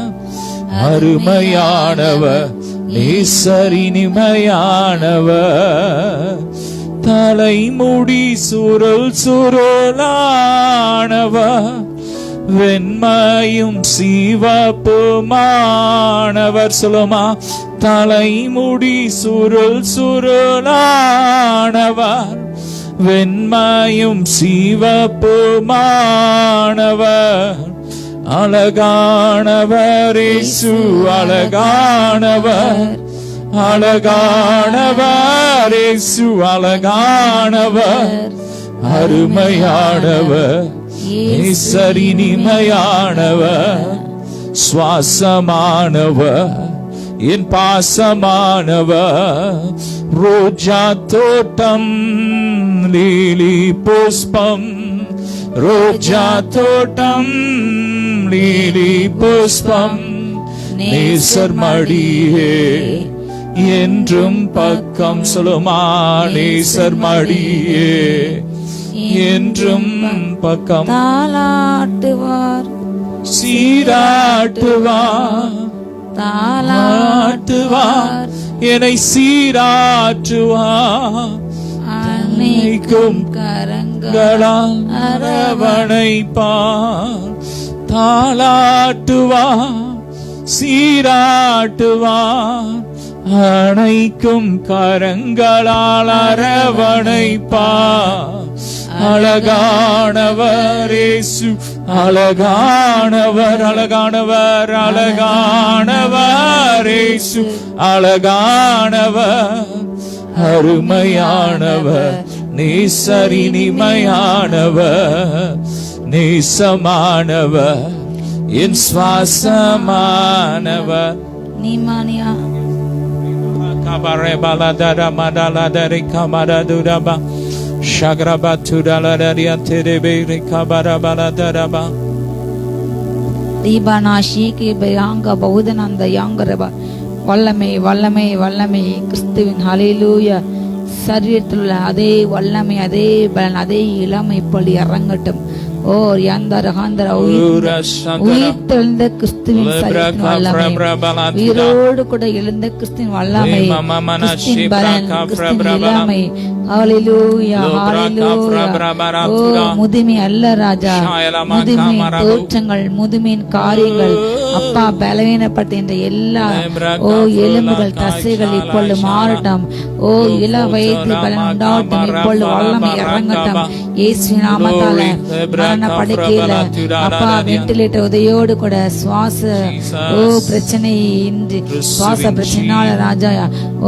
அருமையானவர், நேசரினிமையானவர். தலைமுடி சுருள் சுருளானவர், வெண்மையும் சிவப்புமானவர். சொல்லுமா, தலைமுடி சுருள் சுருளானவர், வெண்மையும் சிவப்புமானவர், அழகானவர் இயேசு, அழகானவர், அழகானவர் இயேசு, அழகானவர், அருமையானவர், நேசரினிமையானவர், சுவாசமானவர், என் பாசமானவர். ரோஜா தோட்டம் லீலி புஷ்பம், ரோஜா தோட்டம் லீலி புஷ்பம், நேசர் மடியே என்றும் பக்கம். சொல்லுமா, நேசர் மடியே என்றும் பக்கம். தாலாட்டுவார் சீராட்டுவார், தாலாட்டுவார், என்னை சீராட்டுவார், அனைக்கும் கரங்களால் அரவணைப்பார். தாலாட்டுவார், சீராட்டுவார், அனைக்கும் கரங்களால் அரவணைப்பார். அழகானவர் இயேசு, அழகானவர், அழகானவர், அழகானவர் இயேசு, அழகானவர், அருமையானவர், நேசரினிமையானவர், நேசமானவர், என் சுவாசமானவர். நீமானியா Kabare baladara madaladari kamaraduraba shagrabatudalari antedeberi kabara baladaraba தீபானா ஷீகி பயாங்க பௌதனந்த யாங்கரபா. வல்லமை வல்லமை வல்லமை கிறிஸ்துவின் ஹல்லேலூயா. சரீரத்தில் உள்ள அதே வல்லமை, அதே பலன், அதே இளமை இப்பொழுது இறங்கட்டும். ஓ யந்தர ஹந்தர உயிர்த்தெழுந்த கிறிஸ்துவின் சரீரத்தின் வல்லமை, உயிரோடு கூட எழுந்த கிறிஸ்துவின் வல்லமை, கிறிஸ்துவின் பலன், கிறிஸ்துவின் இளமை. ஹல்லேலூயா ஹல்லேலூயா. ஓ முதுமை அல்ல ராஜா, முதுமையின் தோற்றங்கள், முதுமையின் காரியங்கள் அப்பா பலவீனப்பட்ட இந்த எல்லா ஓ எலும்புகள் தசைகள் இப்பொழுது மாறட்டும். ஓ இள வயது பலன் உண்டாகட்டும். இப்பொழுது வல்லமை இறங்கட்டும் இயேசுவின் நாமத்தால. மரண படுக்கையில அப்பா வெண்டிலேட்டர் உதவியோடு கூட சுவாச ஓ பிரச்சனை இன்றி சுவாச பிரச்சனைனால ராஜா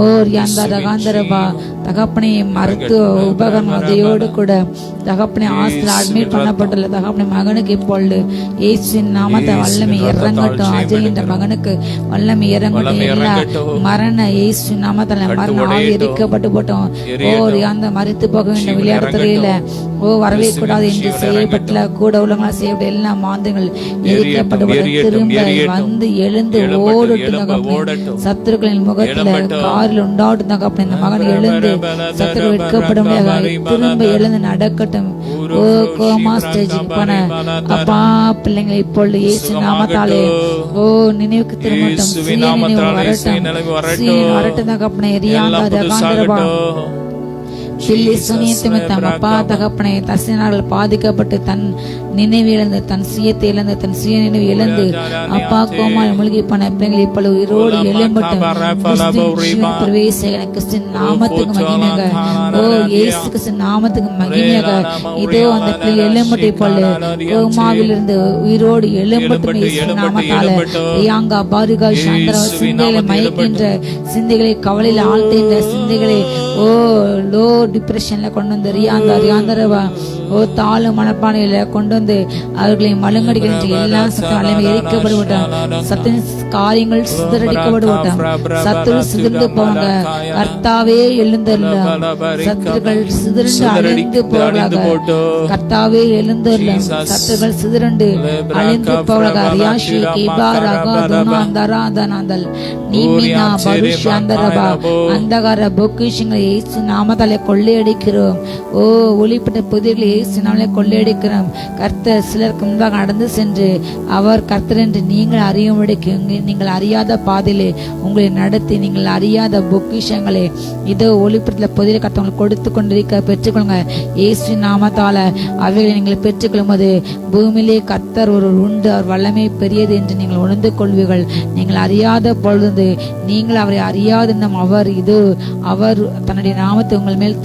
ஓ யந்தரகாந்தரபா தகப்பனை மருத்துவ உபகரண உதவியோடு கூட தகப்பனை ஹாஸ்பிட்டல் அட்மிட் பண்ணப்பட்டுள்ள தகப்பனை மகனுக்கு இப்பொழுது இயேசுவின் நாமத்தை வல்லமை இறங்கட்டும். அஜய் என்ற மகனுக்கு வல்லமை இறங்கட்டும். எல்லா மரண இயேசுவின் நாமத்தால மரண ஆவி எரிக்கப்பட்டு போட்டோம். ஓ அந்த மரித்து போக வேண்டும் விளையாட்டு துறையில ஓ வரவே கூடாது என்று செய்யப்பட்டுள்ள கூட உள்ளவங்களா செய்யப்பட்ட எல்லா மாந்தங்கள் எரிக்கப்பட்டு திரும்ப வந்து எழுந்து ஓடட்டும். சத்துருக்களின் முகத்துல காரில் உண்டாட்டும் தகப்பனை இந்த மகன் எழுந்து சத்துரு விற்கப்படும் திரும்ப எழுந்து நடக்கட்டும். ஓ கோமா ஸ்டேஜ் போன அப்பா பிள்ளைங்களை இப்பொழுது இயேசு நாமத்தாலே ஓ நினைவுக்கு திரும்பட்டும். சுய நினைவு வரட்டும் தகப்பனை எரியாங்க ரகாந்தரபா பில்லி சுனியத்திமித்தம் அப்பா தகப்பனை தசினார்கள் பாதிக்கப்பட்டு தன் நினைவு இழந்து, தன் சுயத்தை இழந்து, தன் சுய நினைவு இழந்து அப்பா கோமால் மூழ்கி போன பிள்ளைகள் இப்பொழுது உயிரோடு எழும்பட்டும். கிறிஸ்துவின் நாமத்துக்கு மகிமையாக ஓ இயேசு கிறிஸ்துவின் நாமத்துக்கு மகிமையாக இதோ அந்த பிள்ளை எழும்பட்டு இப்பொழுது கோமாவில் இருந்து உயிரோடு எழும்பட்டும் இயேசு நாமத்தால. ரியாங்கா பாருகா சந்திர சிந்தைகளை மயக்கின்ற சிந்தைகளை கவலையில் ஆழ்த்துகின்ற சிந்தைகளை ஓ லோ டிப்ரெஷன்ல கொண்டு வந்து ரியாந்தரவா ஓ தாழ் மனப்பானையில கொண்டு வந்து அவர்களை மழுங்கடிக்கின்ற எல்லா சத்தம் எரிக்கப்படுவட்டான். சத்தின் காரியங்கள் சிதறடிக்கப்படுவட்டான். சத்துரு சிதறந்து போவாங்க. கர்த்தாவே எழுந்தருள. சத்துருக்கள் சிதறண்டு அழிந்து போவதாக. கர்த்தாவே எழுந்தருள. சத்துருக்கள் சிதறண்டு அழிந்து போவதாக. ரியாஷி கிபாரகா துனாந்தராதனாந்தல் நீமினா பருஷாந்தரபா அந்தகார பொக்கிஷங்களை இயேசு நாமத்தாலே கொள்ளையடிக்கிறோம். ஓ ஒளிப்பட்ட புதிர்களை இயேசு நாமத்தாலே கொள்ளையடிக்கிறோம். கர்த்தர் சிலருக்கு முன்பாக நடந்து சென்று அவர் கர்த்தர் என்று நீங்கள் அறியும்படிக்கு நீங்கள் அறியாத பாதையிலே உங்களை நடத்தி நீங்கள் அறியாத பொக்கிஷங்களை இதோ ஒளிப்படத்தில் புதிய கர்த்தவங்களை கொடுத்து கொண்டிருக்க பெற்றுக்கொள்ளுங்க இயேசு நாமத்தால. அவைகளை நீங்கள் பெற்றுக்கொள்ளும் போது பூமியிலே கர்த்தர் ஒரு உண்டு, அவர் வல்லமை பெரியது என்று நீங்கள் உணர்ந்து கொள்வீர்கள். நீங்கள் அறியாத பொழுது நீங்கள் அவரை அறியாத அவர் இது அவர் தன்னுடைய நாமத்தை உங்கள் மேல்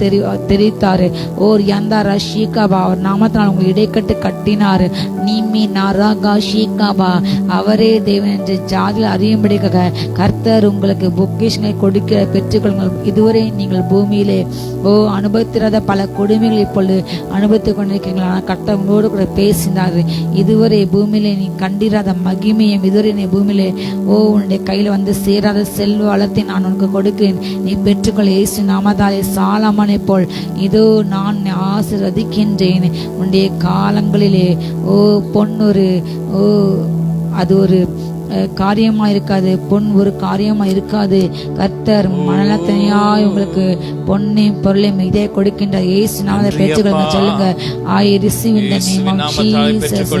தெரிவித்தாரு. ஓர் யந்தா ரஷீகாபா அவர் நாமத்தினால் உங்கள் இடைக்கட்டு கட்டினார். நீமி நாராகா ஷீகாபா அவரே தேவன் என்று ஜாதியில் அறியும்படிக்காக கர்த்தர் உங்களுக்கு பொக்கிஷங்களை கொடுக்க பெற்றுக்கொள்ளுங்கள். இதுவரை நீங்கள் பூமியிலே ஓ அனுபவித்திராத பல கொடுமைகள் இப்பொழுது அனுபவித்துக் கொண்டிருக்கீங்களா? கர்த்தர் உங்களோடு கூட பேசினார். இதுவரை பூமியிலே நீ கண்டிராத மகிமையும் இதுவரை நீ பூமியிலே ஓ உன்னுடைய கையில வந்து சேராத செல்வ வளத்தை நான் உனக்கு கொடுக்கிறேன். நீ பெற்றுக்கொள் இயேசு நாமத்தாலே. சாலமோனை போல் இதோ நான் ஆசீர்வதிக்கின்றேன். உன்னுடைய காலங்களிலே ஓ பொன்னொரு ஓ அது ஒரு காரியமா இருக்காது, பொன் ஒரு காரியமா இருக்காது. கர்த்தர் மனத்தனையாய் உங்களுக்கு பொன்னையும் பொருளையும் இதே கொடுக்கின்றார். இயேசு நாமத்தை பெற்றுக்கொள்ளுங்க. சொல்லுங்க I receive in the name of Jesus.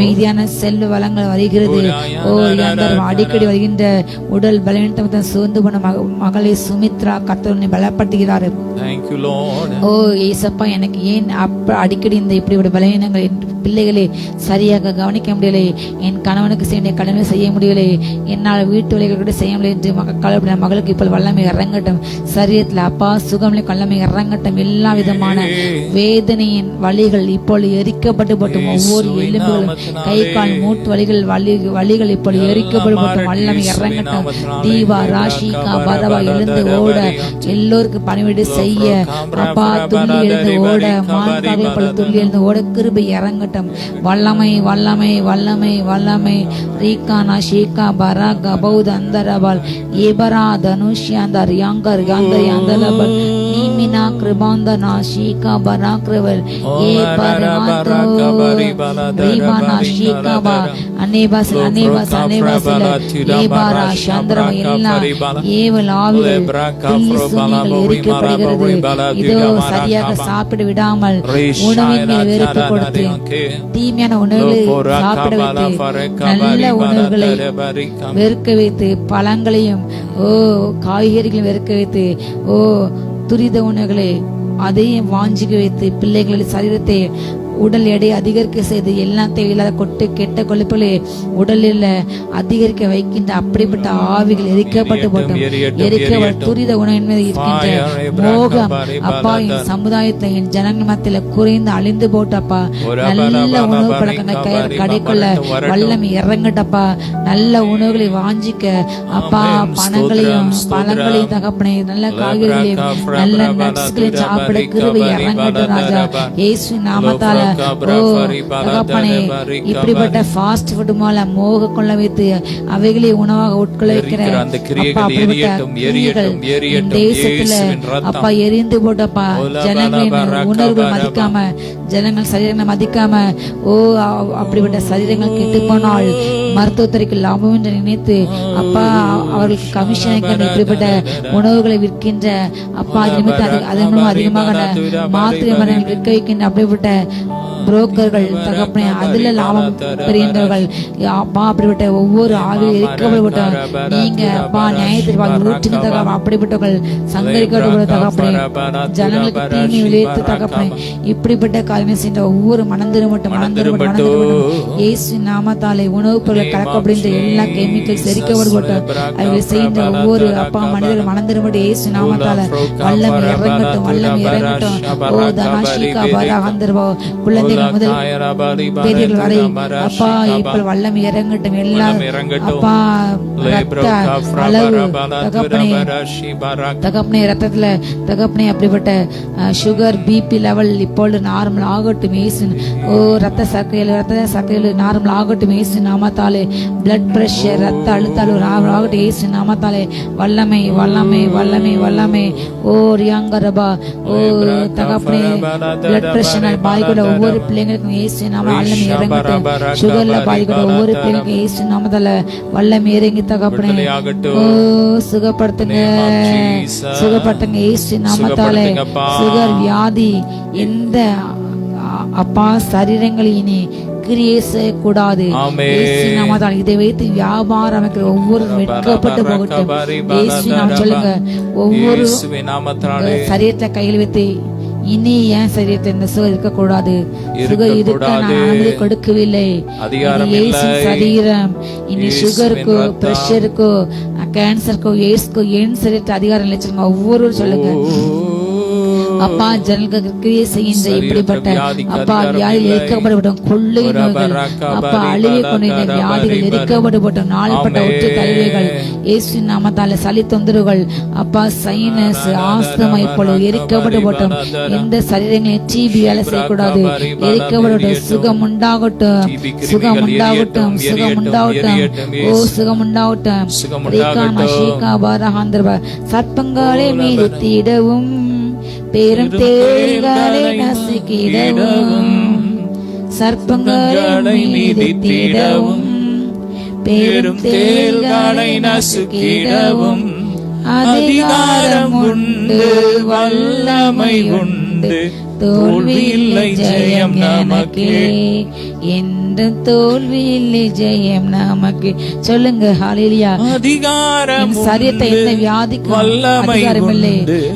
மீதியான செல்வ வளங்கள் வருகிறது. ஓ அடிக்கடி வருகின்ற உடல் பலவீனத்தை சோர்ந்து போன மகளை சுமித்ரா கர்த்தர் பலப்படுத்துகிறார். ஓ ஏசப்பா எனக்கு ஏன் அடிக்கடி இந்த இப்படி ஒரு பலவீனங்கள் பிள்ளைகளை சரியாக கவனிக்க முடியலை, என் கணவனுக்கு செய்ய கடமை செய்ய முடியலை, என்னால் வீட்டு வேலைகள் கூட செய்ய முடியல என்று மகளுக்கு இப்போ வல்லமை இறங்கட்டும். சரீரத்தில் அப்பா சுகம்ல வல்லமை இறங்கட்டும். எல்லா விதமான வேதனையின் வலிகள் இப்பொழுது எரிக்கப்பட்டு போட்டும். ஒவ்வொரு எலும்புகளும் கை கால் மூட்டு வலிகள் இப்பொழுது எரிக்கப்பட்டு போட்டும். வல்லமை இறங்கட்டும். தீபா ராஷிகா பரவா எழுந்து ஓட எல்லோருக்கும் பணிவிடு செய்ய அப்பா துள்ளி எழுந்து ஓட மான்காக இப்பொழுது துள்ளி எழுந்து ஓட கிருபை இறங்கட்டும். இறங்கட்டும். வல்லமை வல்லமை வல்லமை வல்லமை ரீகானா ஷீகா பராகா பௌத அந்தரபால் ஏபரா தனுஷ்யாந்த ரியாங்கர் யாந்தர் யாந்தரபால் நீமினா கிருபாந்தனா ஷீகா பராக்ரவல் ஏ பரமாதோ ரீபானா ஷீகா பா அனேபாஸ் அனேபாஸ் அனேபாஸ் ஏபாரா சந்திரம எல்லாம் ஏவல் ஆவிகள் பில்லிசுனிகள் எரிக்கப்படுகிறது. இதோ சரியாக சாப்பிட விடாமல் உணவின் மேல் வெறுப்பு கொடுத்து தீமையான உணவுகளை சாப்பிட வைத்து நல்ல உணவுகளை வெறுக்க வைத்து பழங்களையும் காய்கறிகளையும் வெறுக்க வைத்து துரித உணவுகளை அதையும் வாஞ்சிக்க வைத்து பிள்ளைகளின் சரீரத்தை உடல் எடை அதிகரிக்க செய்து எல்லாம் தேவையில்லாத கொட்டு கெட்ட கொழுப்புகளை உடலில் அதிகரிக்க வைக்கின்ற அப்படிப்பட்ட ஆவிகள் எரிக்கப்பட்டு போட்டோம். எரிக்க துரித உணவின் மீது இருக்கின்ற மோகம் அப்பா என் சமுதாயத்தை என் ஜனங்கள் மத்தியில குறைந்து அழிந்து போட்டப்பா. நல்ல உணவு பழக்கங்களை கடைக்குள்ள வல்லம் இறங்கட்டப்பா. நல்ல உணவுகளை வாஞ்சிக்க அப்பா பணங்களையும் பழங்களையும் தகப்பனை நல்ல காய்கறிகளையும் நல்ல நட்ஸ்களையும் சாப்பிட கிருபை இறங்கட்டும் ராஜா இயேசு நாமத்தால. தகப்பனே இப்படிப்பட்ட ஃபாஸ்ட் ஃபுட் மூல மோக கொள்ள வைத்து அவைகளை உணவாக உட்கொள்ள வைக்கிற தேசத்துல அப்பா எரிந்து போட்டப்பா. ஜனங்களின் உணர்வுகள் மதிக்காம ஜனங்கள் சரீரங்களை மதிக்காம அப்படிப்பட்ட சரீரங்கள் கெட்டு போனால் மருத்துவத்துறைக்கு லாபம் என்று நினைத்து அப்பா அவர்களுக்கு கமிஷன் இப்படிப்பட்ட உணவுகளை விற்கின்ற அப்பா அதன் மூலம் அதிகமாக மாத்திரை மரங்கள் விற்க வைக்கின்ற அப்படிப்பட்ட புரோக்கர்கள் தகப்பனே அதுல லாபம் பெறுகின்றவர்கள் அப்பா அப்படிப்பட்ட ஒவ்வொரு ஆவியில் இருக்கப்பட்ட நீங்க அப்பா நியாயத்திற்கு ஊற்றுங்க தகப்ப. அப்படிப்பட்டவர்கள் சங்கரிக்கப்பட்ட தகப்பனே ஜனங்களுக்கு தீமை விளைவித்து தகப்பனே இப்படிப்பட்ட காரியங்கள் சென்ற ஒவ்வொரு மனந்திருமட்டும் இயேசு நாமத்தாலே உணவுப் பொருள் கலக்கப்படுகின்ற எல்லா கெமிக்கல் செரிக்கப்பட்டு அவர்கள் செய்கின்ற ஒவ்வொரு அப்பா மனிதர்கள் மனந்திருமட்டும் இயேசு நாமத்தால வல்லமை இறங்கட்டும் வல்லமை இறங்கட்டும். தனாஷிகா பரா அந்தர்வோ குழந்தை முதல் பெரியர்கள் வரை அப்பா இப்ப வல்லம் இறங்கட்டும். எல்லாம் அப்பா ரத்த அளவு தகப்பனே ரத்தத்துல தகப்பனே அப்படிப்பட்ட சுகர் பிபி லெவல் இப்பொழுது நார்மல் ஆகட்டும் ஏசு. ரத்த சர்க்கரை நார்மல் ஆகட்டும் ஏசு நாமத்தாலே. பிளட் பிரஷர் ரத்த அழுத்தாலும் நார்மல் ஆகட்டும் ஏசு நாமத்தாலே. வல்லமை வல்லமை வல்லமை வல்லமை ரியாங்கரபா தகப்பனே பிளட் பிரஷர் பாதிக்கூட ஒவ்வொரு பிள்ளைங்களுக்கும் இயேசு நாம வல்லமை இறங்கட்டும். சுகர்ல பாதிக்கூட ஒவ்வொரு பிள்ளைங்களுக்கும் இயேசு நாமத்தால வல்லமை இறங்கி தகப்பனே சுகப்படுத்துங்க சுகப்படுத்துங்க இயேசு நாமத்தால. சுகர் வியாதி எந்த அப்பா சரீரங்களினே கிரியை செய்யக்கூடாது இதை வைத்து வியாபாரம் அமைக்கிற ஒவ்வொரு வெட்கப்பட்டு போகட்டும் இயேசு நாம. சொல்லுங்க ஒவ்வொரு சரீரத்தை கையில் வைத்து இனி ஏன் சரீரத்தை இந்த சுகம் இருக்கக்கூடாது சுகம் இருக்க நான் அனுமதி கொடுக்கவில்லை. சரீரம் இனி சுகருக்கோ பிரஷருக்கோ கேன்சருக்கோ எய்ட்ஸ்க்கோ என் சரீரத்தை அதிகாரம் வச்சிருங்க ஒவ்வொரு சொல்லுங்க அப்பா ஜனங்களுக்கு கிரியை செய்கின்ற இப்படிப்பட்ட அப்பா வியாதியில் எரிக்கப்படப்பட்டோம் கொள்ளை நோய்கள் அப்பா அழிவை கொண்ட வியாதிகள் எரிக்கப்படப்பட்டோம் நாள்பட்ட ஒற்றை தலைவைகள் இயேசு நாமத்தால சளி தொந்தரவுகள் அப்பா சைனஸ் ஆஸ்துமா இப்பொழுது எரிக்கப்படப்பட்டோம். எந்த சரீரங்களையும் டிபி வேலை செய்யக்கூடாது எரிக்கப்படட்டும். சுகம் உண்டாகட்டும் சுகம் உண்டாகட்டும் சுகம் உண்டாகட்டும் சுகம் உண்டாகட்டும். சர்ப்பங்களே மீது தீடவும் பெரும் தேள்களை நசுக்கிடவும் சர்ப்பங்களை மீது தீடவும் பெரும் தேள்களை நசுக்கிடவும் அதிகாரம் உண்டு வல்லமை உண்டு தோல்வியில்லை ஜெயம் நமக்கே என்றும் தோல்வியில்லை ஜெயம் நமக்கு. சொல்லுங்க ஹல்லேலூயா. அதிகாரம் சரீரத்தை எந்த வியாதிக்கு அதிகாரம் இல்லை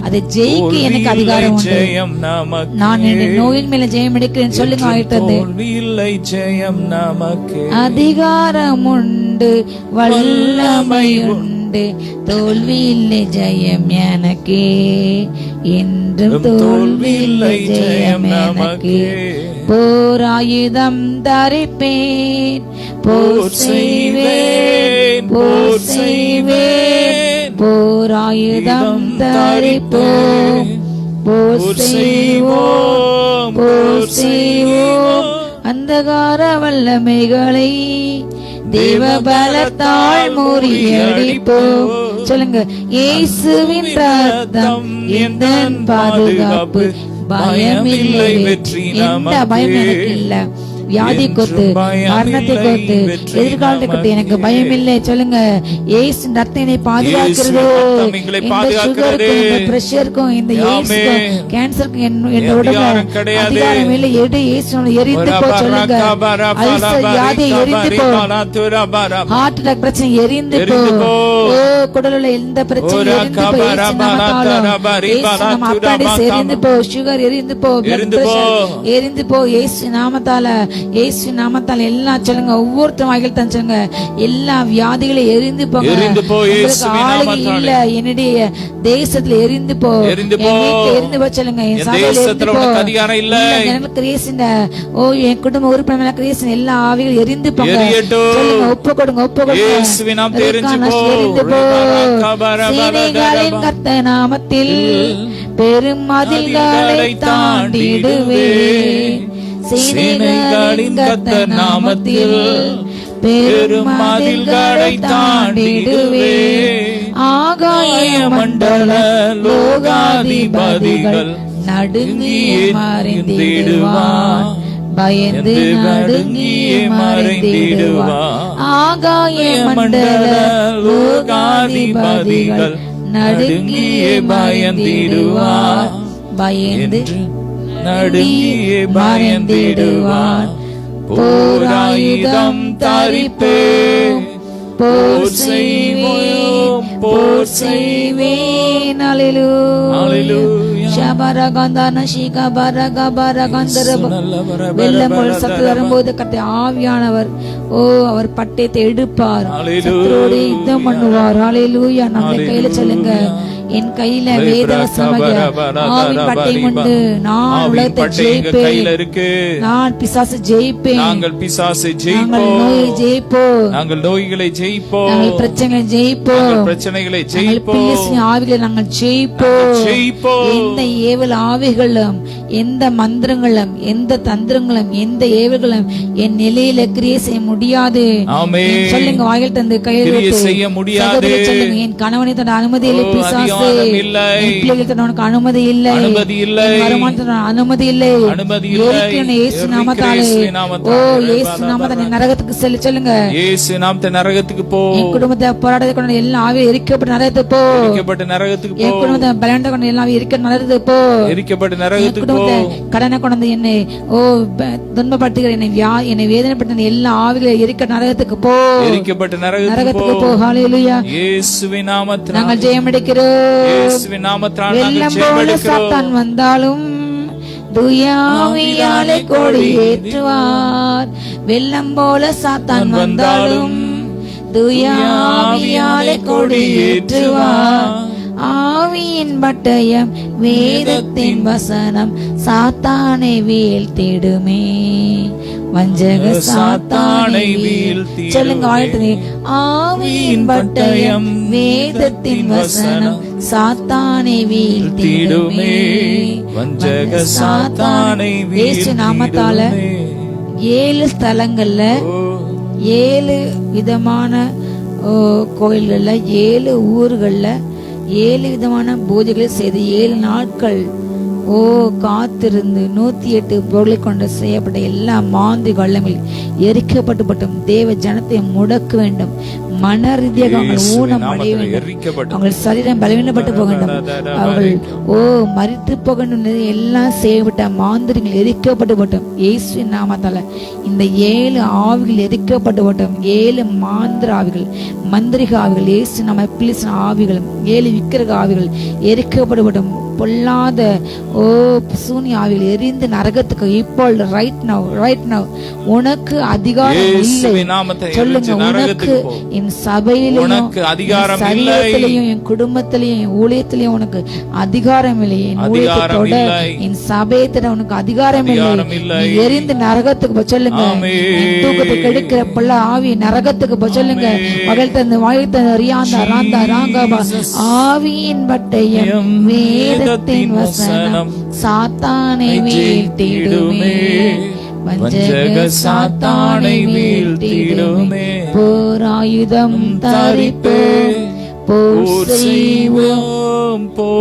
அதை ஜெயிக்க எனக்கு அதிகாரம் உண்டு. நான் என் நோயின் மேல ஜெயம் எடுக்கிறேன் சொல்லுங்க. ஆயிட்டது தோல்வியில்லை ஜெயம் நமக்கு அதிகாரம் உண்டு வல்லமை உண்டு தோல்வியில்லை ஜெயம் எனக்கே என்றும் தோல்வியில்லை ஜெயம் எனக்கே. போராயுதம் தரிப்பேன் போர் செய்வேன் போர் செய்வேன் போராயுதம் தரிப்போம் போர் செய்வோம் போர் செய்வோம் அந்த அந்தகார வல்லமைகளை தேவ பலத்தால் முறியடிப்போம். சொல்லுங்க, இயேசுவின் ரத்தம் எந்தன் பாதுகாப்பு, பயமில்லை வெற்றி, எந்த பயம் எனக்கு இல்ல. வியாதி கொத்து, மரணத்தை கொத்து, எதிர்காலத்தை கொத்து, எனக்கு பயம் இல்லை. சொல்லுங்க, இயேசு ரத்தம் என்னை பாதுகாக்கிறது. இந்த சுகருக்கும், இந்த பிரஷருக்கும், இந்த எய்ட்ஸ்க்கும், கேன்சருக்கும் என் உடம்புல அதிகாரம் இல்லை. எரிந்து போ. சொல்லுங்க, அல்சர் வியாதி எரிந்து போ, ஹார்ட் அட்டாக் பிரச்சனை எரிந்து போ, குடலுள்ள எந்த பிரச்சனை எரிந்து போ, எரிந்து போ, சுகர் எரிந்து போ, எரிந்து போ, இயேசு நாமத்தால, இயேசு நாமத்தால் எல்லாம் சொல்லுங்க, ஒவ்வொருத்தரும் வாய்கள் தான் சொல்லுங்க, எல்லா வியாதிகளை எரிந்து போங்க. ஆளுகை இல்ல என்னுடைய தேசத்துல எரிந்து போ, எரிந்து போ சொல்லுங்க, என் சபையில எரிந்து போ, கிரியேஷன், ஓ என் குடும்ப உறுப்பினர் கிரியேஷன் எல்லா ஆவிகள் எரிந்து போங்க. சொல்லுங்க, ஒப்பு கொடுங்க, ஒப்பு கொடுங்க. எரிந்து போ. சேனைகளின் கர்த்தர் நாமத்தில் பெரும் மதில்களை தாண்டிடுவேன். சேனைகளின் கர்த்தர் நாமத்தில் பெரும் மதில்களை தாண்டிடுவே. ஆகாய மண்டல லோகாதிபதிகள் நடுங்கியே மறைந்திடுவான், பயந்து நடுங்கியே மறைந்திடுவான். ஆகாய மண்டல லோகாதிபதிகள் நடுங்கியே பயந்திடுவான், பயந்து நடுங்கியே மறைந்திடுவான். போராயுதம் தரிப்பேன், போர் செய்வேன், போர் செய்வேன். அல்லேலூயா. ஷபரகந்தன ஷிகபரகபரகந்தரப. வெள்ளம் போல் சத்து வரும்போது கர்த்தர் ஆவியானவர், ஓ அவர் பட்டயத்தை எடுப்பார், சத்துரோடு யுத்தம் பண்ணுவார். அல்லேலூயா. நம்ம கையில சொல்லுங்க, என் கையில வேதவசமாக ஆவின் பட்டயம் உண்டு. நான் உலகத்தை ஜெயிப்பேன், நான் பிசாசு ஜெயிப்பேன், நாங்கள் பிசாசை ஜெயிப்போம், நோயை ஜெயிப்போம், நாங்கள் நோய்களை ஜெயிப்போம், நாங்கள் பிரச்சனைகளை ஜெயிப்போம், பிரச்சனைகளை ஜெயிப்போம், ஆவிகளை நாங்கள் ஜெயிப்போம். எந்த ஏவல் ஆவிகளும், எந்த மந்திரங்களும், எந்த தந்திரங்களும், எந்த ஏவல்களும் என் நிலையில கிரியை செய்ய முடியாது. சொல்லுங்க, வாயில் தந்து கையில் செய்ய முடியாது. சொல்லுங்க, என் கணவனை தன் அனுமதி இல்லை, பிசாசு அனுமதி இல்லை, வருமானத்தின் அனுமதி இல்லை. இயேசு நாமத்தாலே, ஓ இயேசு நாமத்தாலே நரகத்துக்கு செல்ல. சொல்லுங்க, இயேசு நாமத்தை நரகத்துக்கு போ. என் குடும்பத்தை போராட்டத்தை கொண்ட எல்லா ஆவியும் எரிக்கப்பட்ட நரகத்துக்கு போ, எரிக்கப்பட்ட நரகத்துக்கு போ. என் குடும்பத்தை பலவீனத்தை கொண்ட எல்லா ஆவியும் எரிக்கப்பட்ட நரகத்துக்கு போ, எரிக்கப்பட்ட நரகத்துக்கு போ. கடனை கொண்டு என்னை, ஓ துன்பப்படுத்துகிற என்னை வேதனைப்படுத்த எல்லா ஆவிகளை எரிக்கப்பட்ட நரகத்துக்கு போ, எரிக்கப்பட்ட நரகத்துக்கு போ. ஹல்லேலூயா. இயேசுவின் நாமத்தில் நாங்கள் ஜெயம் எடுக்கிறோம். வெள்ளம் போல சாத்தான் வந்தாலும் தூயாவியாலே கொடி ஏற்றுவார். வெள்ளம் போல சாத்தான் வந்தாலும் தூயாவியாலே கொடி ஏற்றுவார். ஆவியின் பட்டயம் வேதத்தின் வசனம் சாத்தானை வீழ்த்திடுமே, வஞ்சக சாத்தானை வீழ்த்தி. சொல்லுங்க, ஆழ்த்துனே, ஆவியின் பட்டயம் வேதத்தின் வசனம் சாத்தானை வீழ்த்திடுமே, வஞ்சக சாத்தானை வீழ்த்திடுமே. இயேசு நாமத்தால 7 ஸ்தலங்கள்ல 7 விதமான கோயில்கள்ல 7 ஊர்கள்ல 7 விதமான பூஜைகளை செய்து 7 நாட்கள் காத்திருந்து 108 பொருளை கொண்டு செய்யப்பட்ட எல்லா மாந்தி வல்லங்கள் எரிக்கப்பட்டு தேவ ஜனத்தை முடக்க வேண்டும். மன ரீதியாக அவங்கள் ஊனம் அடைய வேண்டும், அவங்கள் சரீரம் பலவீனப்பட்டு போக வேண்டும், அவர்கள் மறித்து போக வேண்டும். எல்லாம் செய்யப்பட்ட மாந்திரிகள் எரிக்கப்பட்டு போட்டோம். இயேசுவின் நாமத்தால இந்த 7 ஆவிகள் எரிக்கப்பட்டு போட்டோம். 7 மாந்திர ஆவிகள், மந்திரிக ஆவிகள், இயேசு நம்ம பிள்ளைஸ் ஆவிகளும் 7 விக்கிரக ஆவிகள் எரிக்கப்பட்டு போட்டோம். பொல்லாத சூனிய ஆவிகள் எரிந்து நரகத்துக்கு இப்போ ரைட் நவ் உனக்கு அதிகாரம் இல்லை. சொல்லுங்க, உனக்கு என் சபையிலையும் சரீரத்திலையும் என் குடும்பத்திலையும் என் ஊழியத்திலையும் உனக்கு அதிகாரம் இல்லை. என் ஊழியத்தோட என் சபையத்தோட உனக்கு அதிகாரம் இல்லை. எரிந்து நரகத்துக்கு போ. சொல்லுங்க, தூக்கத்தை கெடுக்கிற பொல்ல ஆவி நரகத்துக்கு போ. சொல்லுங்க, மகள் தந்து வாயில் தந்து ரியாந்தா ராந்தா ராங்காபா. ஆவியின் பட்டயம் வேதத்தின் வசனம் சாத்தானை வீழ்த்திடுமே, வஞ்சக சாத்தானை வீழ்த்திடுமே. போராயுதம் தரிப்பே போர் செய்வோம்.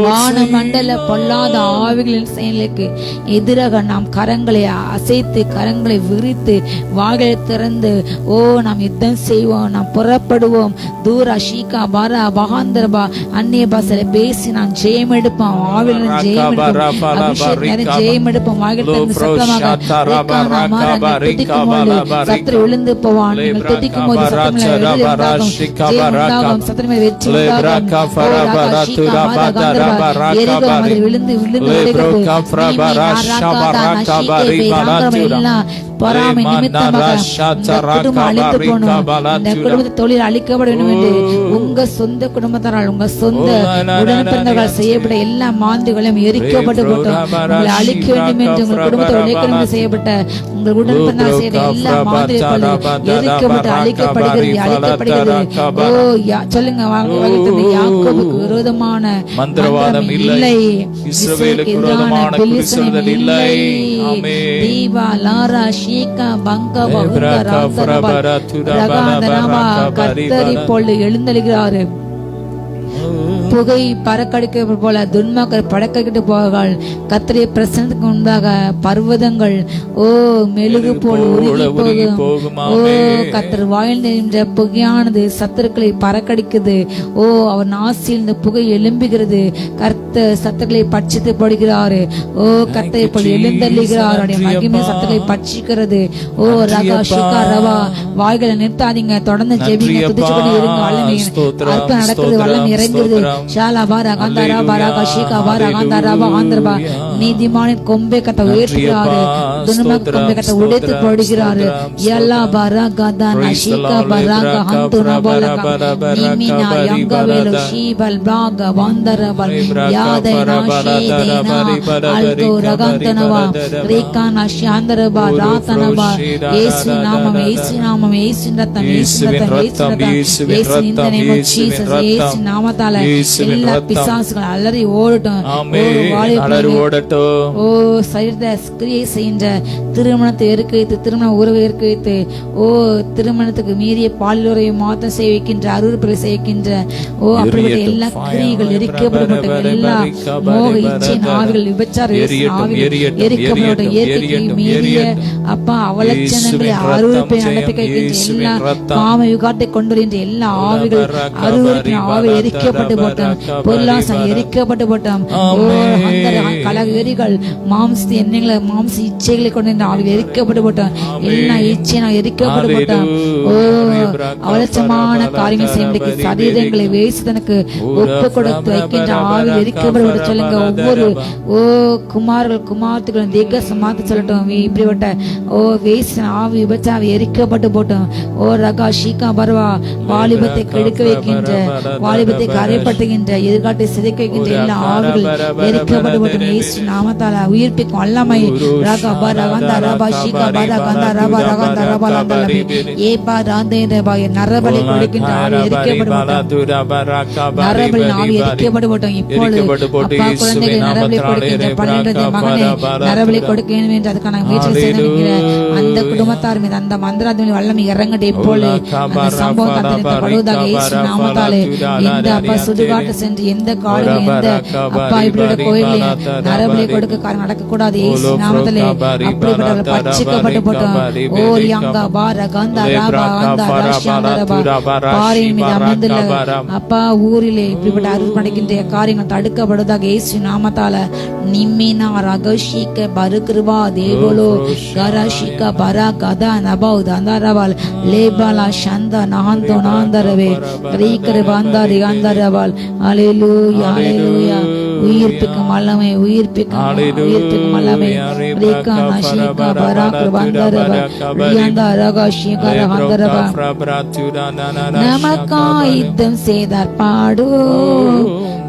வானமண்டல பொல்லாத ஆவிகளின் செயலுக்கு எதிராக நாம் கரங்களை அசைத்து கரங்களை விரித்து வாய்களை திறந்து நாம் யுத்தம் செய்வோம். நாம் புறப்படுவோம். தூரா ஷீகா பாரா பகாந்தரபா அந்நிய பாசையில பேசி நாம் ஜெயம் எடுப்போம். ஆவிகளின் ஜெயம் எடுப்போம். அபிஷேகம் ஜெயம் எடுப்போம். வாய்களை திறந்து சத்தமாக துதிக்கும் போது சத்துரு விழுந்து போவான். நீங்கள் துதிக்கும் போது சத்தமே வெற்றி விழுந்து பொறாமை குடும்பத்தை தொழில் அழிக்கப்பட வேண்டும் என்று உங்க சொந்த குடும்பத்தாரால் உங்க சொந்த உடன் பிறந்தவர்கள் செய்யப்பட்ட எல்லா மாந்துகளையும் எரிக்கப்பட்டு போட்டோம். உங்களை அழிக்க வேண்டும் என்று உங்கள் குடும்பத்தை உழைக்க செய்யப்பட்ட உங்கள் உடன் பிறந்தால் செய்யப்பட்ட எல்லா மாந்துகளும் எரிக்கப்பட்டு அழிக்கப்படுகிறது அழிக்கப்படுகிறது. சொல்லுங்க யாக்கோபுக்கு விரோதமான மந்திரவாதம் இல்லை, இஸ்ரவேலுக்கு விரோதமான குறிசொல்லுதல் இல்லை. ஆமென். தீவா லாரா ஷீகா பங்கா பகுந்தரா ரகாந்தரமா கர்த்தர் இப்பொழுது எழுந்தெழுகிறார். புகை பறக்கடிக்க போல துன்மாக்கள் படக்கிட்டு போவார்கள். கர்த்தருடைய பிரசன்னத்துக்கு முன்பாக பர்வதங்கள் மெழுகு போல் உருகி போகும். கர்த்தர் வாயில் நின்ற புகையானது சத்துருக்களை பறக்கடிக்குது. அவர் நாசில் புகை எழும்புகிறது. கர்த்தர் சத்துக்களை பட்சித்து போடுகிறாரு. கர்த்தர் இப்போது எழுந்தள்ளுகிறார். மகிமை சத்துக்களை பட்சிக்கிறது. ரகா ஷிகா ரவா வாய்களை நிறுத்தாதீங்க. தொடர்ந்து ஜெபிங்க, துதிச்சு கொண்டு இருங்க. அற்புதம் நடக்குது, வல்லம் இறங்குகிறது. நீதிமானின் கொம்பை கட்ட உயர்த்துகிறாரு, துன்மார்க்கன் கொம்பை கட்ட உடைத்து போடுகிறாரு. எல்லா பராகதா நஷிகா பராக ஹந்துனா பலக நிமினா யங்கவேலு ஷீபல் பிராக வந்தரபல் யாதை நாஷேதேனா அல்தோ ரகந்தனவா ரீகானா ஷாந்தரபா ராதனவா. இயேசு நாமம், இயேசு நாமம், இயேசு ரத்தம், இயேசு ரத்தம், இயேசு ரத்தம், இயேசு இந்த நேம் ஆஃப் ஜீசஸ். இயேசு நாமத்தால எல்லா பிசாசுகள் அலறி ஓடட்டும், கிரியை செய்கின்ற திருமணத்தை எருக்க வைத்து திருமண உறவை எருக்க வைத்து திருமணத்துக்கு மீறிய பாலியலுறவை மாற்றம் செய்ய வைக்கின்ற அருவருப்புகளை செய்கின்ற அப்படிப்பட்ட எல்லா கிரியைகள் எரிக்கப்படப்பட்ட எல்லா மோக இச்சை ஆவிகள் விபச்சார ஆவிகள் எரிக்கப்பட்ட இயற்கைக்கு மீறிய அப்பா அவலட்சணங்களை அருவருப்பை நடத்தி வைக்கின்ற எல்லா காம யுகாட்டை கொண்டு வருகின்ற எல்லா ஆவிகள் அருவருப்பின் ஆவி எரிக்கப்பட்டு போட்டோம். பொருளாசம் எரிக்கப்பட்டு போட்டோம். கலக எரிகள் மாம்ச எண்ணங்களை மாம்ச இச்சைகளை கொண்டு ஆவிகள் எரிக்கப்பட்டு போட்டோம். எல்லா இச்சையும் எரிக்கப்பட்டு போட்டோம். அவலட்சமான காரியங்கள் செய்ய சரீரங்களை வேசிதனுக்கு ஒப்பு கொடுத்து வைக்கின்ற ஆவிகள் எரிக்கப்பட்டு சொல்லுங்க. ஒவ்வொரு குமார்கள் குமார்த்திகளும் திக சமாத்தி சொல்லட்டும். இப்படிப்பட்ட வேசன ஆவி விபச்சாவை எரிக்கப்பட்டு போட்டோம். ரகா ஷீகா பர்வா வாலிபத்தை கெடுக்க வைக்கின்ற வாலிபத்தை கரைப்படுத்துகின்ற எதிர்காட்டை சிதைக்க வைக்கின்ற எல்லா ஆவிகள் எரிக்கப்பட்டு போட்டோம். இயேசு நாமத்தால உயிர்ப்பிக்கும் வல்லமை ரகா பரகந்த ரபா ஷீகா பரகந்த ரபா ரகந்த ரபா லந்தலபி ஏபா ராந்தேரபா நரபலி கொடுக்கின்ற ஆவி எரிக்கப்பட்டு போட்டோம். நரபலி ஆவி எரிக்கப்பட்டு போட்டோம். இப்பொழுது அப்பா குழந்தைகளை நரபலி கொடுக்கின்ற 12 மகனை நரபலி கொடுக்க வேண்டும் என்று அதுக்கான முயற்சி செய்திருக்கிற அந்த குடும்பத்தார் மீது அந்த மந்திராத்ம வல்லமை இறங்கட்டு. இப்பொழுது அந்த சம்பவம் கத்தரிக்கப்படுவதாக இயேசு நாமத்தாலே எந்த அப்பா சுடுகாட்டு சென்று எந்த காலம் எந்த அப்பா இப்படிப்பட்ட கோயிலே நரபலி கொடுக்க காரணம் நடக்கக்கூடாது. இயேசு நாமத்திலே அப்படிப்பட்ட பட்சிக்கப்பட்டு போட்டோம். யங்கா பார கந்தா ராபா கந்தா ராஷாந்தரபா பாறையின் மீது அமர்ந்துள்ள அப்பா ஊரிலே இப்படிப்பட்ட அருள் நடக்கின்ற காரியங்கள் தடுக்கப்படுவதாக இயேசு நாமத்தால நிம்மினா ரகஷிக்க பருகிருபா தேவலோ கரஷிக்க பரா கதா நபௌ தந்தரவால் லேபாலா சந்த நஹந்தோ நாந்தரவே ரீகரு பந்தாரி கந்தரவால். ஹல்லேலூயா ஹல்லேலூயா. உயிர்ப்பிக்கும் வல்லமை உயிர்ப்பிக்கும் வல்லமை ரீகானா ஷீகா பராக் பந்தரவா ரியாந்தா ரகஷிக ரஹந்தரவா. நமக்காய் யுத்தம் செய்தார் பாடு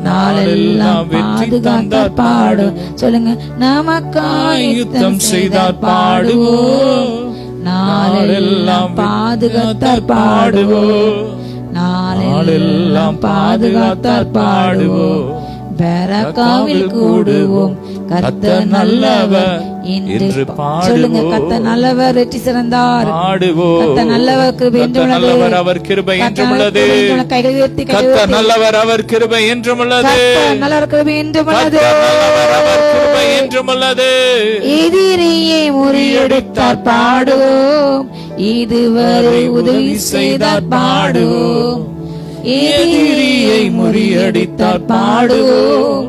நாளெல்லாம் பாதுகாத்தார் பாடு. சொல்லுங்க. நமக்காய் யுத்தம் செய்தார் பாடுவோம் நாளெல்லாம் பாதுகாத்தார் பாடுவோம் நாளெல்லாம் பாதுகாத்தார் பாடுவோம் பெரக்காவில் கூடுவோம். கர்த்தர் நல்லவர் என்று சொல்லுங்க. கர்த்தர் நல்லவர், வெற்றி சிறந்தார். கர்த்தர் நல்லவர், கிருபை என்றும் நல்லவர், அவர் கிருபை என்றும் உள்ளது. கைகள் உயர்த்தி கர்த்தர் நல்லவர், அவர் கிருபை என்றும் உள்ளது. நல்லவர், கிருபை என்றும் உள்ளது. அவர் கிருபை என்றும் உள்ளது. எதிரியை முறியடித்தார் பாடுவோம், இதுவரை உதவி செய்தார் பாடுவோம். எதிரியை முறியடித்தார் பாடுவோம்,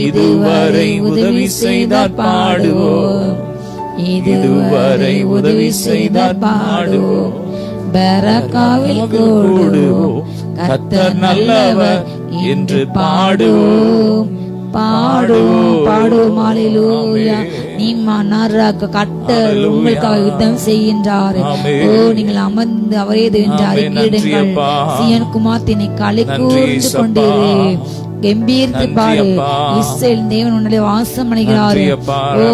இதுவரை உதவி செய்தார் பாடுவோம். இதுவரை உதவி செய்தார் பாடுவோம். பெரக்காவில் கூடுவோம், கர்த்தர் நல்லவர் என்று பாடுவோம். பாடுவோம், பாடுவோம். ஹல்லேலூயா. நீமானாராக கர்த்தர் உங்களுக்காக யுத்தம் செய்கின்றார். ஓ, நீங்கள் அமர்ந்து அவரே வென்றார். கீடுங்கள் சீயோன் குமாரத்தினை களி கூர்ந்து கொண்டீரே. கம்பீர்த்து பாடு, இஸ்ரவேல் தேவன் உன்னிலே வாசம் அடைகிறார். ஓ,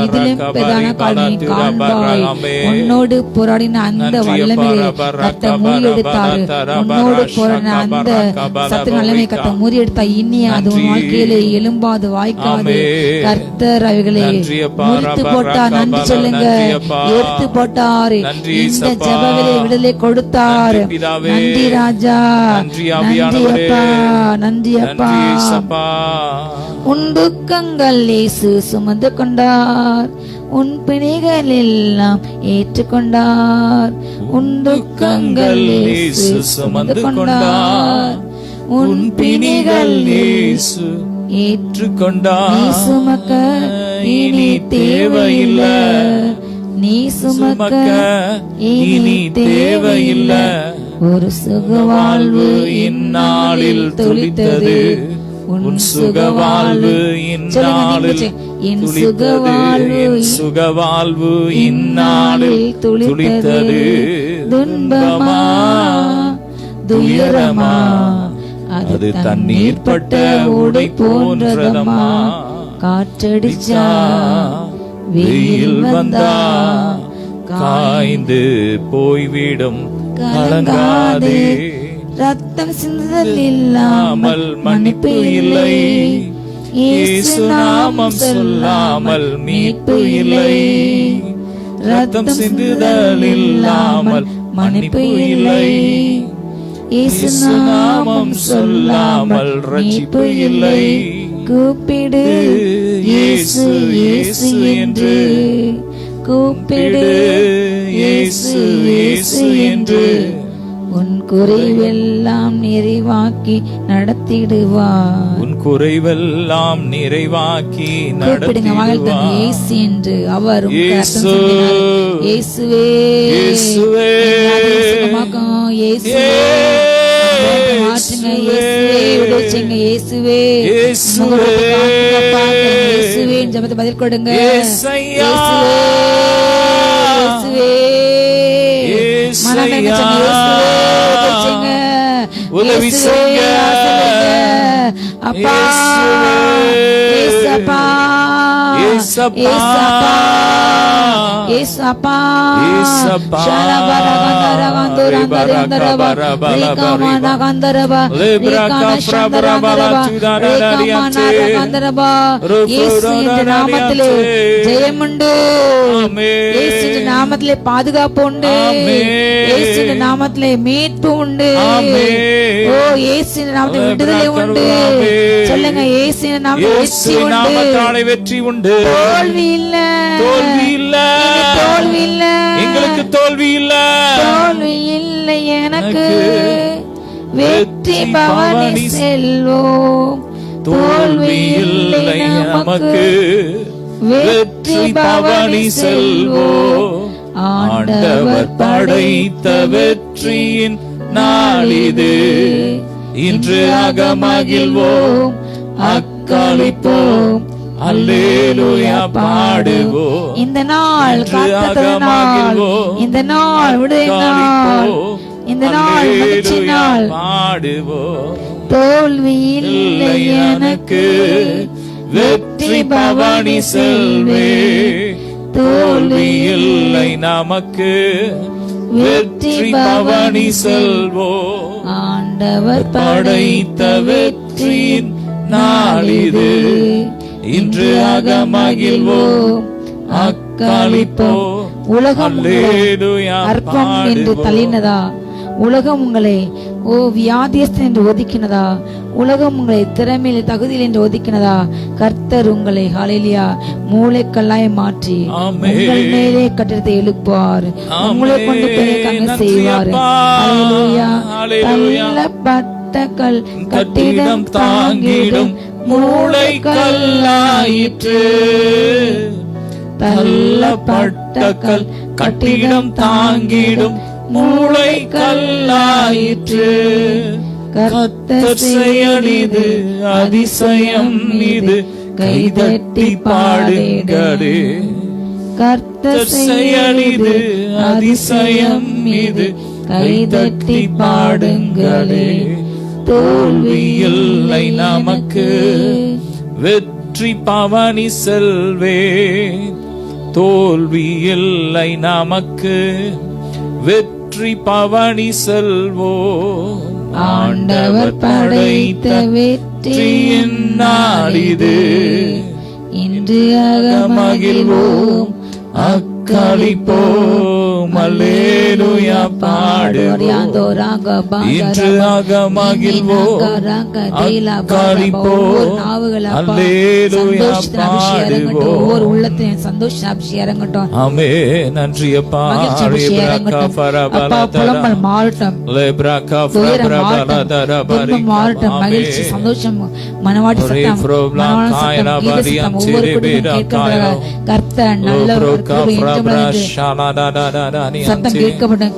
இதிலும் பிரதான காரணி காண்பாய். உன்னோடு போராடின அந்த வல்லமையை கர்த்தர் முறியடித்தார். உன்னோடு போராடின அந்த சத்து வல்லமை கர்த்தர் முறியடித்தார். இனி அது உன் வாழ்க்கையிலே எழும்பாது, வாய்க்காது. கர்த்தர் அவைகளை முறித்து போட்டார். நன்றி சொல்லுங்க. எடுத்து போட்டார். இந்த ஜெபங்களை விடுதலை கொடுத்தார். நன்றி ராஜா, நன்றி அப்பா, நன்றி அப்பா. உன் துக்கங்கள் இயேசு சுமந்து கொண்டார், உன் பிணிகள் எல்லாம் ஏற்றுக்கொண்டார். உன் துக்கங்கள் இயேசு சுமந்து கொண்டார், உன் பிணிகள் இயேசு ஏற்றுக்கொண்டார். நீ சுமக்க இனி தேவையில்லை, நீ சுமக்க இனி தேவையில்லை. ஒரு சுகவாழ்வு இந்நாளில் துளித்தது, உன் சுகவாழ்வு இந்நாளில், என் சுகவாழ்வு இந்நாளில் துளித்தது. துன்பமா துயரமா அது தண்ணீர் பட்ட உடை போன்றதம்மா. காற்றடிச்சா வெயில் வந்தா காய்ந்து போய்விடும், கலங்காதே. ரத்தம் சிந்துதல் இல்லாமல் மன்னிப்பு இல்லை, இயேசு நாமம் சொல்லாமல் மீட்பு இல்லை. ரத்தம் சிந்துதல் இல்லாமல் மன்னிப்பு இல்லை, இயேசு நாமம் சொல்லாமல் ரட்சிப்பு இல்லை. கூப்பிடு இயேசு இயேசு என்று, கூப்பிடு இயேசு இயேசு என்று. உன் குறைவெல்லாம் நிறைவாக்கி நடத்திடுவார், உன் குறைவெல்லாம் நிறைவாக்கி நடத்திடுவார். இயேசு என்று அவர் இயேசுவே இயேசுவே இயேசுவே இயேசுவே ஜெபத்தை பதில் கொடுங்க. உதவி செய்ய அப்பா, ஏசப்பா ஏசப்பா ஏசப்பா ஏசப்பா. நாமத்திலே ஜெயமுண்டு, நாமத்திலே பாதுகாப்பு உண்டு, நாமத்திலே மீட்பு உண்டு. ஓ, இயேசு நாமத்திலே விடுதலை உண்டு. சொல்லுங்க, இயேசு நாமத்திலே வெற்றி உண்டு. தோல்வி இல்ல, தோல்வி இல்ல, தோல்வி இல்ல, எங்களுக்கு தோல்வி இல்ல, தோல்வி இல்லை எனக்கு. வெற்றி பவனி செல்வோம், தோல்வி இல்லை நமக்கு. வெற்றி பவனி செல்வோம், ஆண்டவர் படைத்த வெற்றியின் நாளிது. இன்று அகமகிழ்வோம், அக்களிப்போம், அல்லேலூயா பாடுவோம். இந்த நாள் கர்த்தர் நாள், இந்த நாள் விடுதலை நாள், இந்த நாள் மகிழ்ச்சி நாள். பாடுவோம், தோல்வி இல்லை எனக்கு, வெற்றி பவனி செல்வே. தோல்வி இல்லை நமக்கு, வெற்றி பவனி செல்வோம், ஆண்டவர் படைத்த வெற்றியின் நாளிது, இன்று அகமகிழ்வோம் அக்களிப்போம். உலகம் அற்பம் என்று தள்ளினதா? உலகம் உங்களை வியாதியஸ்தன் என்று ஒதுக்கினதா? உலகம் உங்களை திறமையில் தகுதியில் என்று ஒதுக்கினதா? கர்த்தர் உங்களை ஹல்லேலூயா மூளைக்கல்லாய் மாற்றி உங்கள் மேலே கட்டிடத்தை எழுப்புவார். உங்களை கொண்டு பெரிய செய்வார். ஹல்லேலூயா. தள்ளப்பட்ட கல் கட்டிடம் தாங்கிடும் மூளைக்கல்லாயிற்று. தள்ளப்பட்ட கல் கட்டிடம் தாங்கிடும் மூளைக்கல்லாயிற்று. கர்த்தர் செயலிது அதிசயம் இது, கைதட்டி பாடுங்களே. கர்த்தர் செயலிது அதிசயம் இது, கைதட்டி பாடுங்களே. தோல்வி இல்லை நமக்கு, வெற்றி பவனி செல்வே. தோல்வி இல்லை நமக்கு, வெற்றி பவனி செல்வோ. ஆண்டவர் படைத்த வெற்றியின் நாளிது, இன்று அகமகிழ்வோம் அக்களிப்போம். அல்லேலூயா பாடுவோம். இன்று அகமகிழ்வோம் அக்களிப்போம். அல்லேலூயா பாடுவோம். ஒவ்வொரு உள்ளத்தையும் சந்தோஷ அபிஷேகம் இறங்கட்டும். ஆமென். நன்றி அப்பா. புலம்பல் மாறட்டும், மாறட்டும். மகிழ்ச்சி, சந்தோஷம், மனவாட்டி சத்தம், கர்த்தர் நல்லவர். சத்தம் கேட்கப்படும்,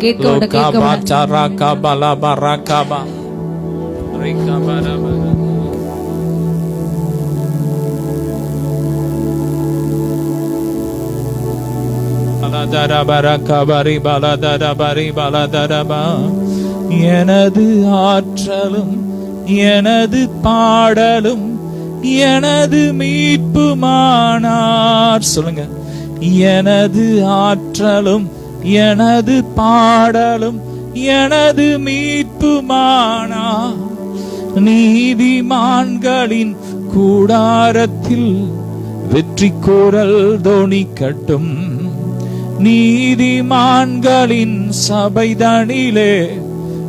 எனது ஆற்றலும் எனது பாடலும் எனது மீட்புமானார். சொல்லுங்க. எனது ஆற்றலும் எனது பாடலும் எனது மீட்புமானார். நீதிமான்களின் கூடாரத்தில் வெற்றி கூறல் தொனிக்கட்டும். நீதிமான்களின் சபைதனிலே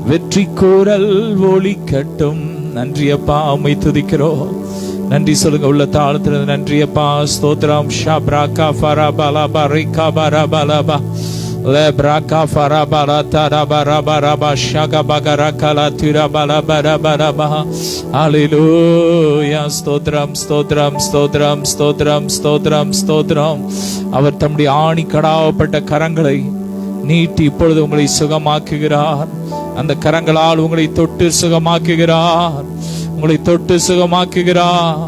வெற்றி கூறல் ஒலிக்கட்டும். நன்றி அப்பா, உம்மை துதிக்கிறோம். நன்றி சொல்லுங்க. உள்ள தாளத்திலிருந்து நன்றி அப்பா. ஸ்தோத்திரம். ஷப்ராகா ஃபரபலா பரிகா பரபலபா லெப்ராகா ஃபரபலா தரபரபரபா ஷகபகரகலா திரபலபரபரபா. ஹல்லேலூயா. ஸ்தோத்திரம், ஸ்தோத்திரம், ஸ்தோத்திரம், ஸ்தோத்திரம், ஸ்தோத்திரம், ஸ்தோத்திரம். அவர் தம்முடைய ஆணி கடாவப்பட்ட கரங்களை நீட்டி இப்பொழுது உங்களை சுகமாக்குகிறார். அந்த கரங்களால் உங்களை தொட்டு சுகமாக்குகிறார். உங்களை தொட்டு சுகமாக்குகிறார்.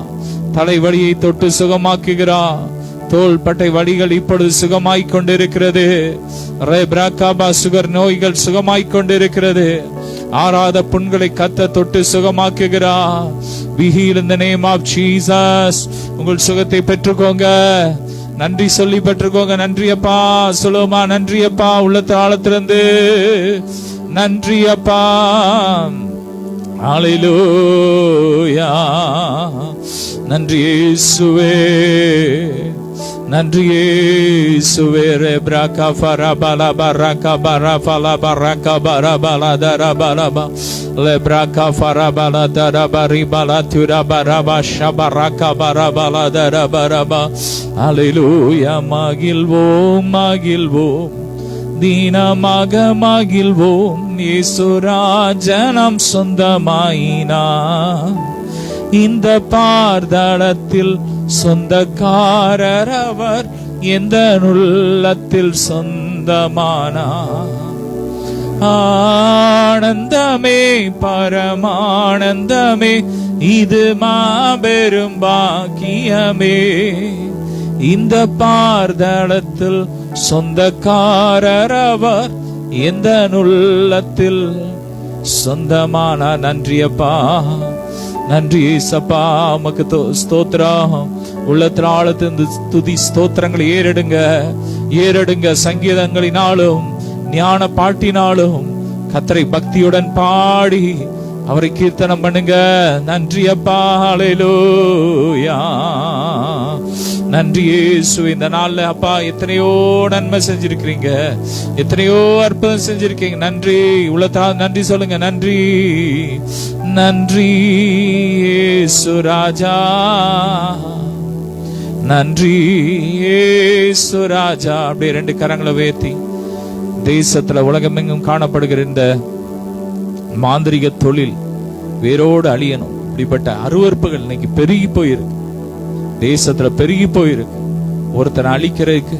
தலைவலியை தொட்டு சுகமாக்குகிறார். தோள்பட்டை வலிகள் இப்பொழுது சுகமாய்க் கொண்டிருக்கிறது. சுகர் நோய்கள் சுகமாய்க் கொண்டிருக்கிறது. ஆறாத புண்களை கத்த தொட்டு சுகமாக்குகிறார். We heal in the name of Jesus. உங்கள் சுகத்தை பெற்றுக்கோங்க. நன்றி சொல்லி பெற்றுக்கோங்க. நன்றி அப்பா சொல்லுமா. நன்றி அப்பா. உள்ளத்து ஆழத்திலிருந்து நன்றி அப்பா. ஹல்லேலூயா. நன்றி இயேசுவே, நன்றி இயேசுவே. ரெப்ராகா ஃபரபலா பரகா பரபலா பரகா பரபலா தரபலபா லெப்ராகா ஃபரபலா தரபரிபலா துரபரபா ஷபரகா பரபலா தரபரபா. ஹல்லேலூயா. மகிழ்வோம், மகிழ்வோம், தீனமாக மகிழ்வோம். இயேசுராஜனம் சொந்தமாயினார். இந்த பார்தளத்தில் சொந்தக்காரர் அவர், எந்த உள்ளத்தில் சொந்தமானார். ஆனந்தமே, பரமானந்தமே, இது மாபெரும் பாக்கியமே. இந்த பார்தளத்தில் சொந்தக்காரர் அவர், எந்த உள்ளத்தில் சொந்தமான. நன்றி அப்பா, நன்றி ஏசப்பா. உமக்கு ஸ்தோத்திரம். உள்ளத்தின் ஆழத்திலிருந்து துதி ஸ்தோத்திரங்களை ஏறெடுங்க, ஏறெடுங்க. சங்கீதங்களினாலும் ஞான பாட்டினாலும் கர்த்தரை பக்தியுடன் பாடி அவரை கீர்த்தனம் பண்ணுங்க. நன்றி அப்பா, ஹல்லேலூயா. நன்றி இயேசு. இந்த நாள்ல அப்பா எத்தனையோ நன்மை செஞ்சிருக்கிறீங்க, எத்தனையோ அற்புதம் செஞ்சிருக்கீங்க. நன்றி. உள்ளத்தா நன்றி சொல்லுங்க. நன்றி, நன்றி இயேசு ராஜா, நன்றி இயேசு ராஜா. அப்படியே 2 கரங்களை உயர்த்தி தேசத்துல உலகமெங்கும் காணப்படுகிற இந்த மாந்திரிக தொழில் வேரோடு அழியணும். இப்படிப்பட்ட அருவருப்புகள் இன்னைக்கு பெருகி போயிருக்கு, தேசத்துல பெருகி போயிருக்கு. ஒருத்தனை அழிக்கிறதுக்கு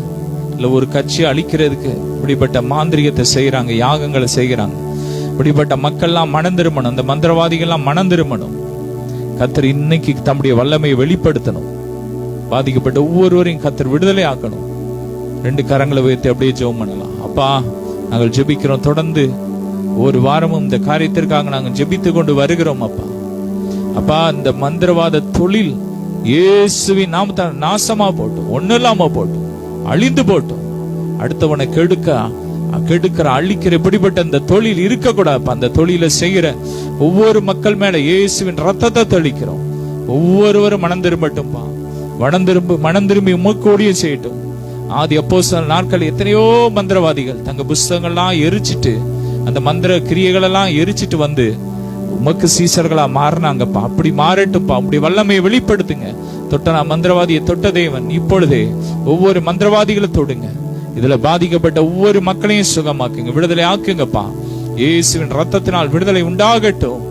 இல்ல ஒரு கட்சியை அழிக்கிறதுக்கு இப்படிப்பட்ட மாந்திரிகத்தை செய்யறாங்க, யாகங்களை செய்யறாங்க. இப்படிப்பட்ட மக்கள்லாம் மனம் திரும்பணும், அந்த மந்திரவாதிகள்லாம் மனம் திரும்பணும். கர்த்தர் இன்னைக்கு தம்முடைய வல்லமையை வெளிப்படுத்தணும். பாதிக்கப்பட்ட ஒவ்வொருவரையும் கர்த்தர் விடுதலை ஆக்கணும். 2 கரங்களை உயர்த்தி அப்படியே ஜெபம் பண்ணலாம். அப்பா, நாங்கள் ஜெபிக்கிறோம். தொடர்ந்து ஒரு வாரமும் இந்த காரியத்திற்காக நாங்கள் ஜெபித்து கொண்டு வருகிறோம். அப்பா, அப்பா, இந்த மந்திரவாத தொழில் இயேசுவின் நாமத்தால் நாசமா போட்டும், ஒன்னும் இல்லாம போட்டும், அழிந்து போட்டும். அடுத்தவனை கெடுக்கிற அழிக்கிற இப்படிப்பட்ட இந்த தொழில் இருக்கக்கூடாது. அந்த தொழிலை செய்கிற ஒவ்வொரு மக்கள் மேல இயேசுவின் ரத்தத்தை தெளிக்கிறோம். ஒவ்வொருவரும் மனம் திரும்பட்டும்பா, மனம் திரும்பி உமக்கோடியே செய்யட்டும். ஆதி அப்போஸ்தலர் நாட்கள் எத்தனையோ மந்திரவாதிகள் தங்க புஸ்தகங்கள்லாம் எரிச்சிட்டு, அந்த மந்திர கிரியைகள் எல்லாம் எரிச்சிட்டு வந்து உமக்கு சீசர்களா மாறினாங்கப்பா. அப்படி மாறட்டும்பா, அப்படி வல்லமையை வெளிப்படுத்துங்க. தொட்ட மந்திரவாதியை தொட்ட தேவன் இப்பொழுதே ஒவ்வொரு மந்திரவாதிகளை தொடுங்க. இதுல பாதிக்கப்பட்ட ஒவ்வொரு மக்களையும் சுகமாக்குங்க, விடுதலை ஆக்குங்கப்பா. இயேசுவின் ரத்தத்தினால் விடுதலை உண்டாகட்டும்.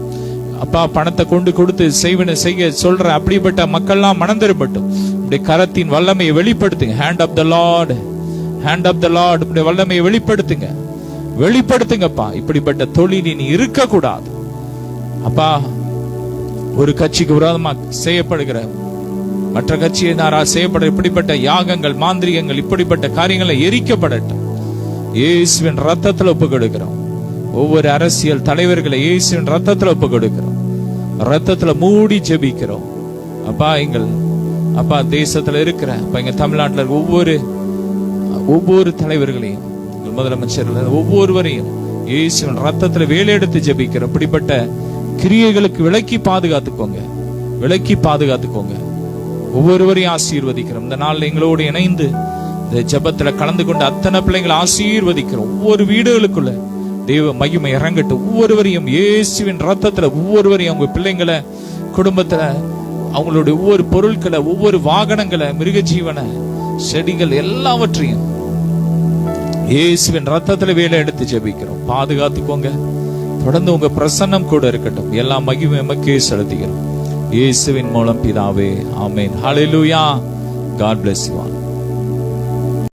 அப்பா, பணத்தை கொண்டு கொடுத்து செய்ய சொல்ற அப்படிப்பட்ட மக்கள்லாம் மனம் திரும்பட்டும். இப்படி கரத்தின் வல்லமையை வெளிப்படுத்துங்க. Hand of the Lord, hand of the Lord. இப்படி வல்லமையை வெளிப்படுத்துங்கப்பா. இப்படிப்பட்ட தொழில் இனி இருக்க கூடாது அப்பா. ஒரு கட்சிக்கு விரோதமா செய்யப்படுகிற மற்ற கட்சியினரா செய்யப்படுற இப்படிப்பட்ட யாகங்கள், மாந்திரிகங்கள், இப்படிப்பட்ட காரியங்களை எரிக்கப்படட்டும். இயேசுவின் ரத்தத்துல ஒப்பு கொடுக்கிறோம். ஒவ்வொரு அரசியல் தலைவர்களை இயேசுவின் ரத்தத்துல ஒப்பு கொடுக்கிறோம். ரத்தத்துல மூடி ஜெபிக்கிறோம். அப்பா, அப்பா தேசத்துல இருக்கிற எங்க தமிழ்நாட்டில் ஒவ்வொரு தலைவர்களையும், முதலமைச்சர்கள் ஒவ்வொருவரையும் இயேசுவின் ரத்தத்துல வேலையெடுத்து ஜெபிக்கிறோம். இப்படிப்பட்ட கிரியைகளுக்கு விலக்கி பாதுகாத்துக்கோங்க. ஒவ்வொருவரையும் ஆசீர்வதிக்கிறோம். இந்த நாள்ல எங்களோடு இணைந்து இந்த ஜெபத்துல கலந்து கொண்டு அத்தனை பிள்ளைங்களை ஆசீர்வதிக்கிறோம். ஒவ்வொரு வீடுகளுக்குள்ள தேவ மகிமை இறங்கட்டும். ஒவ்வொருவரையும் இயேசுவின் ரத்தத்துல, ஒவ்வொருவரையும் அவங்க பிள்ளைங்களை, குடும்பத்துல, அவங்களுடைய ஒவ்வொரு பொருட்களை, ஒவ்வொரு வாகனங்களை, மிருக ஜீவனை, செடிகள் எல்லாவற்றையும் இயேசுவின் ரத்தத்துல வேலை எடுத்து ஜெபிக்கிறோம். பாதுகாத்துக்கோங்க. தொடர்ந்து உங்க பிரசன்னம் கூட இருக்கட்டும். எல்லா மகிமை எமக்கே செலுத்துகிறோம். இயேசுவின் மூலம் பிதாவே, ஆமென். ஹல்லேலூயா. God bless you all.